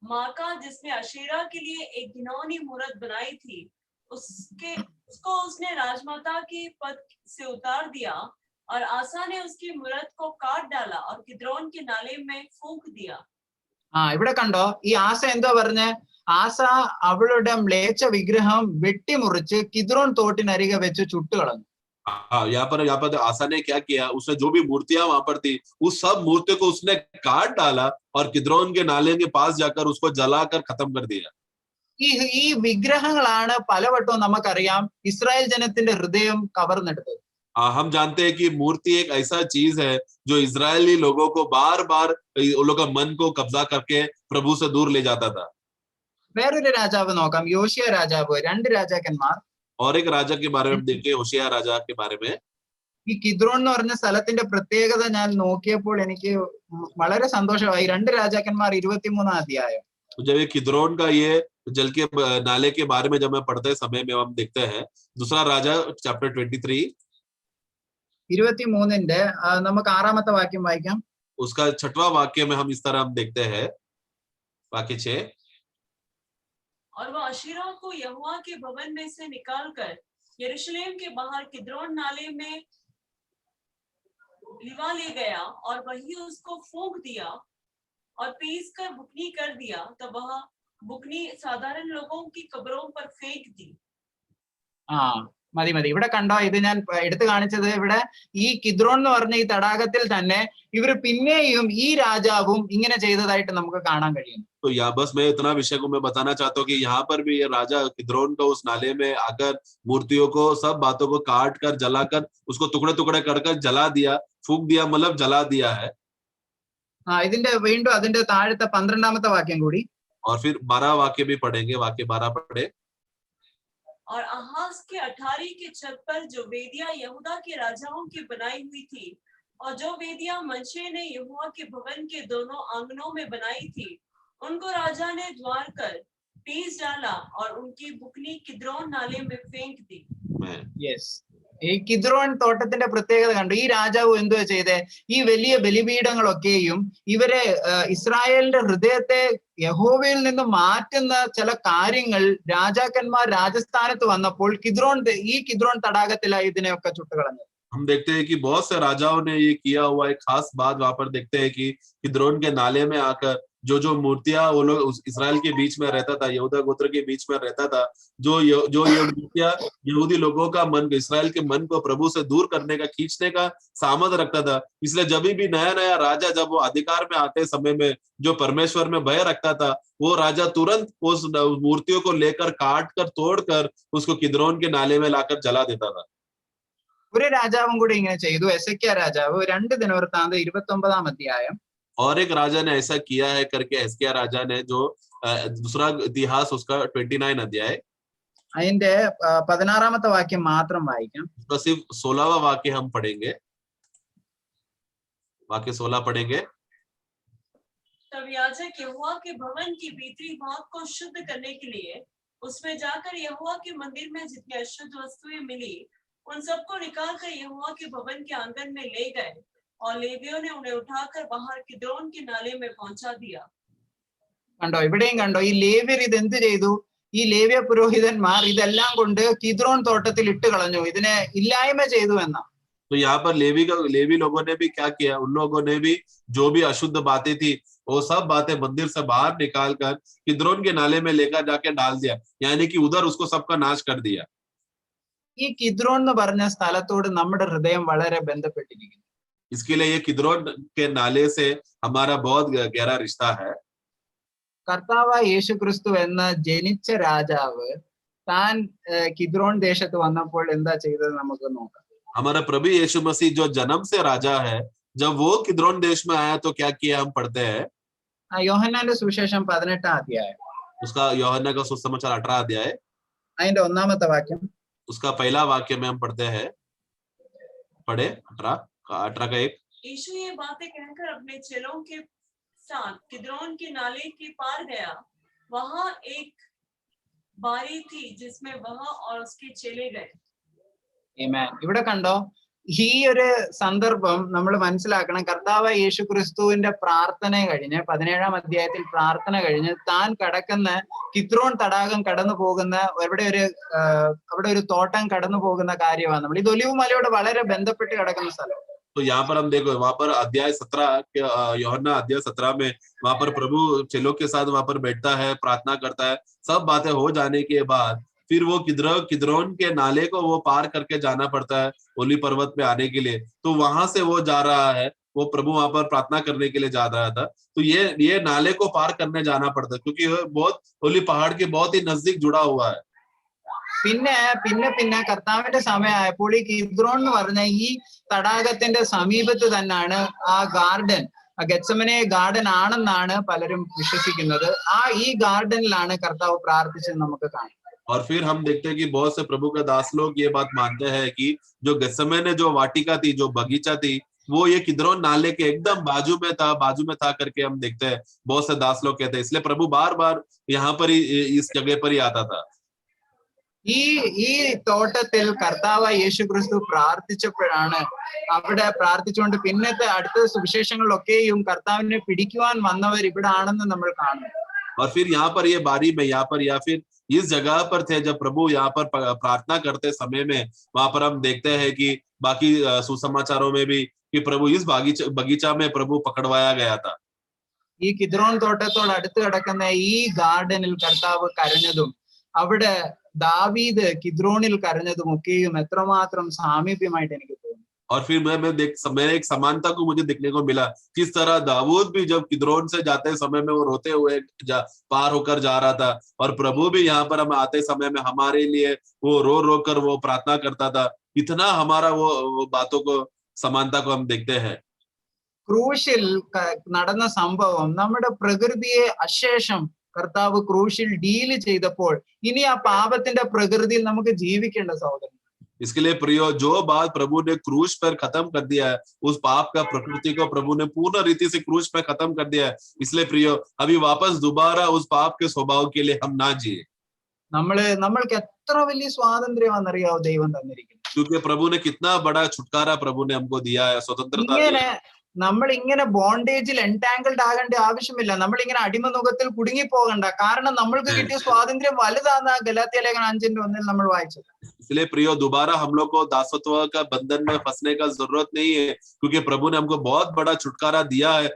माका जिसने अशेरा के लिए एक घिनौनी मूरत बनाई थी, उसको उसने राजमाता के पद से उतार दिया और आसा ने उसकी मूरत को काट डाला और किद्रोन के नाले में फूंक दिया। ഇവിടെ कണ്ടോ ഈ ആസ എന്തോ പറഞ്ഞ്? ആസ അവളുടെ മ്ലേച്ഛ വിഗ്രഹം വെട്ടിമുറിച്ച് കിദ്രോൺ തോട്ടിനരികെ വെച്ച് ചുട്ടുകളഞ്ഞു. यहाँ पर आसा ने क्या किया, उसने जो भी मूर्तियां वहां पर थी उस सब मूर्तियों को उसने काट डाला और किद्रोन के नाले के पास जाकर उसको जलाकर खत्म कर दिया। ഈ വിഗ്രഹങ്ങളാണ് പലവട്ടവും നമുക്കറിയാം ഇസ്രായേൽ ജനത്തിന്റെ ഹൃദയം കവർന്നെടുത്തത്. हम जानते हैं कि मूर्ति एक ऐसा चीज है जो इजरायली लोगों को बार बार उन लोगों का मन को कब्जा करके प्रभु से दूर ले जाता था। വേറൊരു രാജാവ് നോക്കാം, യോശിയ രാജാവ്. 2 രാജാക്കന്മാർ. और एक राजा के बारे में देखिए, होशिया राजा के बारे में। ഈ കിദ്രോൺ എന്ന് പറഞ്ഞ സ്ഥലത്തിന്റെ പ്രത്യേകത ഞാൻ നോക്കിയപ്പോൾ എനിക്ക് വളരെ സന്തോഷമായി. 2 രാജാക്കന്മാർ 23 അധ്യായം. जब ये किद्रोन का ये जल के नाले के बारे में जब मैं पढ़ते समय में हम देखते हैं, दूसरा राजा चैप्टर 23 23 നമുക്ക് 6ാമത്തെ വാക്യം വായിക്കാം. उसका 6वां वाक्य में हम इस तरह हम देखते हैं, वाक्य 6। और वह अशीरा को यहोवा के भवन में से निकालकर यरूशलेम के बाहर किद्रोन नाले में लिवा ले गया और वही उसको फूंक दिया और पीस कर बुकनी कर दिया। तब वह बुकनी साधारण लोगों की कब्रों पर फेंक दी। മതി. ഇവിടെ കണ്ടോ, ഇത് ഞാൻ എടുത്തു കാണിച്ചത്. ഇവിടെ ഈ കിദ്രോൺ എന്ന് പറഞ്ഞ ഈ തടാകത്തിൽ തന്നെ ഇവര് പിന്നെയും ഈ രാജാവും ഇങ്ങനെ ചെയ്തതായിട്ട് നമുക്ക് കാണാൻ കഴിയും. तो यहाँ बस मैं इतना विषय को मैं बताना चाहता हूँ कि यहाँ पर भी ये राजा किद्रोन का उस नाले में आकर मूर्तियों को सब बातों को काट कर जलाकर उसको टुकड़े टुकड़े कर जला दिया, फूंक दिया, मतलब जला दिया है। ഇതിന്റെ വീണ്ടും അതിന്റെ താഴത്തെ 12ാമത്തെ വാക്യം കൂടി. और फिर 12 वाक्य भी पढ़ेंगे, वाक्य 12 पढ़े। और आहाज के अठारी के छत पर जो वेदियां यहूदा के राजाओं की बनाई हुई थी और जो वेदियां मनशे ने यहोवा के भवन के दोनों आंगनों में बनाई थी, उनको राजा ने द्वार कर पीस डाला और उनकी बुकनी किद्रोन नाले में फेंक दी। യെസ്, ഈ കിദ്രോൺ തോട്ടത്തിന്റെ പ്രത്യേകത കണ്ടു. ഈ രാജാവ് എന്തുവാ ചെയ്തേ? ഈ വലിയ ബലിപീഠങ്ങളൊക്കെയും ഇവരെ ഇസ്രായേലിന്റെ ഹൃദയത്തെ യഹോവയിൽ നിന്ന് മാറ്റുന്ന ചില കാര്യങ്ങൾ രാജാക്കന്മാർ രാജസ്ഥാനത്ത് വന്നപ്പോൾ ഈ കിദ്രോൺ തടാകത്തിലായി ഇതിനെയൊക്കെ ചുട്ടുകളഞ്ഞത്. हम देखते हैं कि बहुत से राजाओं ने ये किया हुआ एक खास बात वहां पर देखते हैं कि किद्रोन के नाले में आकर जो मूर्तियां वो लोग इस्राएल के बीच में रहता था, यहूदा गोत्र के बीच में रहता था, जो ये मूर्तियां यहूदी लोगों का मन, इस्राएल के मन को प्रभु से दूर करने का, खींचने का सामर्थ्य रखता था। इसलिए जब भी नया नया राजा जब वो अधिकार में आते समय में जो परमेश्वर में भय रखता था, वो राजा तुरंत उस मूर्तियों को लेकर काट कर तोड़ कर उसको किद्रोन के नाले में लाकर जला देता था। ഒരു രാജാവും കൂടി ഇങ്ങനെ ചെയ്തു, എസെക്യാ രാജാവ്. 2 ദിനവൃത്താന്തം 29 അധ്യായം. और एक राजा ने ऐसा किया है करके हिजकिय्याह राजा ने, जो दूसरा इतिहास उसका 29 अध्याय, അതിന്റെ 16ാമത്തെ വാക്യം മാത്രം വായിക്കാം. उसका सिर्फ 16वां वाक्य हम पढ़ेंगे, वाक्य 16 पढ़ेंगे। तब याजक यहोवा के भवन की भीतरी भाग को शुद्ध करने के लिए उसमें जाकर यहोवा के मंदिर में जितनी अशुद्ध वस्तुएं मिली उन सबको निकाल कर यहोवा के भवन के आंगन में ले गए और लेवियों ने उन्हें उठाकर बाहर किद्रोन के नाले में पहुंचा दिया। കണ്ടോ, ഇവിടെയും കണ്ടോ, ഈ ലേവ്യർ ഇത് എന്ത് ചെയ്തു? ഈ ലേവ്യ പുരോഹിതന്മാർ ഇതെല്ലാം കൊണ്ട് കിദ്രോൻ തോട്ടത്തിൽ ഇട്ട് കളഞ്ഞു, ഇതിനെ ഇല്ലായ്മ ചെയ്തു എന്നാ. तो यहाँ पर लेवी लोगों ने भी क्या किया, उन लोगों ने भी जो भी अशुद्ध बातें थी वो सब बातें मंदिर से बाहर निकाल कर किद्रोन के नाले में लेकर जाके डाल दिया, यानी कि उधर उसको सबका नाश कर दिया. ഈ കിദ്രോൻ എന്ന് പറഞ്ഞ സ്ഥലത്തോട് നമ്മുടെ ഹൃദയം വളരെ ബന്ധപ്പെട്ടിരിക്കുന്നു. इसके लिए ये किद्रोन के नाले से हमारा बहुत गहरा रिश्ता है. കർത്താവായ യേശു ക്രിസ്തു എന്ന ജനിച്ച രാജാവ് താൻ കിദ്രോൻ ദേശത്ത് വന്നപ്പോൾ എന്താ ചെയ്തത് നമുക്ക് നോക്കാം. हमारा प्रभु यीशु मसीह जो जन्म से राजा है, जब वो किद्रोन देश में आया तो क्या किया हम पढ़ते हैं. യോഹന്നാന്റെ സുവിശേഷം 18 അധ്യായം, उसका यूहन्ना का सुसमाचार 18 अध्याय, അതിന്റെ ഒന്നാമത്തെ വാക്യം. उसका पहला वाक्य में हम पढ़ते हैं. पढ़े 18 का 1. यीशु ये बातें कहकर अपने चेलों के साथ किद्रोन के नाले के पार गया. वहां एक बारी थी जिसमें वह और उसके चेले गए. ആമേൻ. ഇവിടെ കണ്ടോ, ഈ ഒരു സന്ദർഭം നമ്മൾ മനസ്സിലാക്കണം. കർത്താവായ യേശു ക്രിസ്തുവിന്റെ പ്രാർത്ഥന കഴിഞ്ഞ് 17 അധ്യായത്തിൽ പ്രാർത്ഥന കഴിഞ്ഞ് താൻ കടക്കുന്ന കിദ്രോൻ തടാകം കടന്നു പോകുന്ന അവിടെ ഒരു തോട്ടം കടന്നു പോകുന്ന കാര്യമാണ്. നമ്മൾ ഇത് ഒലിവ് മലയോട് വളരെ ബന്ധപ്പെട്ട് കിടക്കുന്ന സ്ഥലം. तो यहाँ पर हम देखो, वहां पर अध्याय 17 के यूहन्ना अध्याय 17 में वहां पर प्रभु चेलों के साथ वहां पर बैठता है, प्रार्थना करता है. सब बातें हो जाने के बाद फिर वो किद्रोन के नाले को वो पार करके जाना पड़ता है ओली पर्वत पे आने के लिए. तो वहां से वो जा रहा है, वो प्रभु वहां पर प्रार्थना करने के लिए जा रहा था. तो ये नाले को पार करने जाना पड़ता है क्योंकि बहुत ओली पहाड़ के बहुत ही नजदीक जुड़ा हुआ है. പിന്നെ കർത്താവിന്റെ സമയമായപ്പോൾ ഈ കിദ്രോൻ എന്ന് പറഞ്ഞ ഈ തടാകത്തിന്റെ സമീപത്ത് തന്നെയാണ് ആ ഗാർഡൻ, ആ ഗെത്സമനെ ഗാർഡൻ ആണെന്നാണ് പലരും വിശ്വസിക്കുന്നത്. ഈ ഗാർഡനിലാണ് കർത്താവ് പ്രാർത്ഥിച്ചത് നമുക്ക് കാണാം. और फिर हम देखते हैं कि बहुत से प्रभु का दास लोग ये बात मानते हैं कि जो गत्सेमने जो वाटिका थी, जो बगीचा थी, वो ये किद्रोन नाले के एकदम बाजू में था करके हम देखते हैं. बहुत से दास लोग कहते हैं, इसलिए प्रभु बार बार यहाँ पर ही इस जगह पर ही आता था. ഈ തോട്ടത്തിൽ കർത്താവായ യേശു ക്രിസ്തു പ്രാർത്ഥിച്ചപ്പോഴാണ്, അവിടെ പ്രാർത്ഥിച്ചുകൊണ്ട് പിന്നത്തെ അടുത്ത സുവിശേഷങ്ങളിലൊക്കെയും കർത്താവിനെ പിടിക്കുവാൻ വന്നവർ ഇവിടെ ആണെന്ന് നമ്മൾ കാണുന്നു. और फिर यहाँ पर ये बारी में यहाँ पर या फिर इस जगह पर थे जब प्रभु यहाँ पर प्रार्थना करते समय में, वहां पर हम देखते हैं कि बाकी सुसमाचारों में भी कि प्रभु इस बगीचा में प्रभु पकड़वाया गया था. ഈ കിദ്രോൻ തോട്ടത്തോട് അടുത്ത് കിടക്കുന്ന ഈ ഗാർഡനിൽ കർത്താവ് കരഞ്ഞതും അവിടെ ദാവീദ് കിദ്രോണിൽ കരഞ്ഞതും ഒക്കെയും എത്രമാത്രം സാമീപ്യമായിട്ട് എനിക്ക് തോന്നുന്നു. और फिर मैंने एक समानता को मुझे देखने को मिला, किस तरह दाऊद भी जब किद्रोन से जाते समय में वो रोते हुए पार होकर जा रहा था, और प्रभु भी यहाँ पर हम आते समय में हमारे लिए वो रो कर वो प्रार्थना करता था. इतना हमारा वो बातों को समानता को हम देखते हैं. ക്രൂശിൽ നടന്ന സംഭവം നമ്മുടെ പ്രകൃതിയെ അശേഷം കർത്താവ് ക്രൂശിൽ ഡീല് ചെയ്തപ്പോൾ ഇനി ആ പാപത്തിന്റെ പ്രകൃതിയിൽ നമുക്ക് ജീവിക്കേണ്ട സഹോദരൻ. इसके लिए प्रियो, जो बात प्रभु ने क्रूज पर खत्म कर दिया है, उस पाप का प्रकृति को प्रभु ने पूर्ण रीति से क्रूज पर खत्म कर दिया है. इसलिए प्रियो, अभी वापस दोबारा उस पाप के स्वभाव के लिए हम ना जिए. നമ്മൾക്ക് എത്ര വലിയ സ്വാതന്ത്ര്യമാണെന്നറിയാവോ ദൈവം തന്നിരിക്കുന്നത്. क्योंकि प्रभु ने कितना बड़ा छुटकारा प्रभु ने हमको दिया है, स्वतंत्रता. നമ്മൾ ഇങ്ങനെ ബോണ്ടേജിൽ എൻടാങ്കിൾഡ് ആകേണ്ട ആവശ്യമില്ല. നമ്മൾ ഇങ്ങനെ അടിമനുഖത്തിൽ കുടുങ്ങി പോകണ്ട. കാരണം നമ്മൾക്ക് കിട്ടിയ സ്വാതന്ത്ര്യം വലുതാന്ന ഗലാത്യ ലേഖനം 5:1 നമ്മൾ വായിച്ചത്. इसलिए प्रियो, दोबारा हम लोग को दासत्व का बंधन में फंसने का जरूरत नहीं है, क्योंकि प्रभु ने हमको बहुत बड़ा छुटकारा दिया है,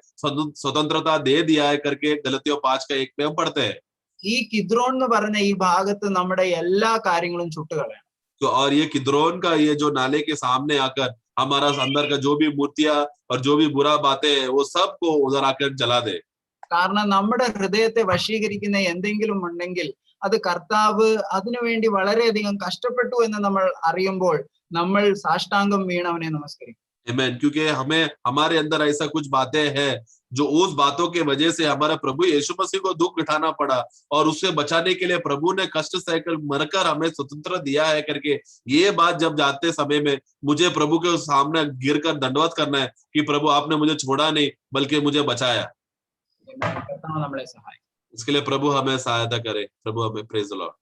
स्वतंत्रता दे दिया है करके गलतियों 5:1 में हम पढ़ते हैं. ഈ കിദ്രോൺ എന്ന് പറഞ്ഞ ഈ ഭാഗത്ത് നമ്മുടെ എല്ലാ കാര്യങ്ങളും ചുട്ടുകളയാണ്. तो और ये किद्रोन का ये जो नाले के सामने आकर हमारा अंदर का जो भी मूर्तियां और जो भी बुरा बातें है वो सब को उधर आकर जला दे. കാരണം നമ്മുടെ ഹൃദയത്തെ വശീകരിക്കുന്ന എന്തെങ്കിലും ഉണ്ടെങ്കിൽ അത് കർത്താവ് അതിനുവേണ്ടി വളരെയധികം കഷ്ടപ്പെട്ടു എന്ന് നമ്മൾ അറിയുമ്പോൾ നമ്മൾ സാഷ്ടാംഗം വീണവനെ നമസ്കരിക്കും. आमीन. क्योंकि हमें हमारे अंदर ऐसा कुछ बातें हैं जो उस बातों के वजह से हमारा प्रभु यीशु मसीह को दुख उठाना पड़ा, और उससे बचाने के लिए प्रभु ने कष्ट सहकर मरकर हमें स्वतंत्र दिया है करके ये बात जब जाते समय में मुझे प्रभु के सामने गिरकर दंडवत करना है कि प्रभु आपने मुझे छोड़ा नहीं बल्कि मुझे बचाया. इसके लिए प्रभु हमें सहायता करे. प्रभु हमें प्रेज द लॉर्ड.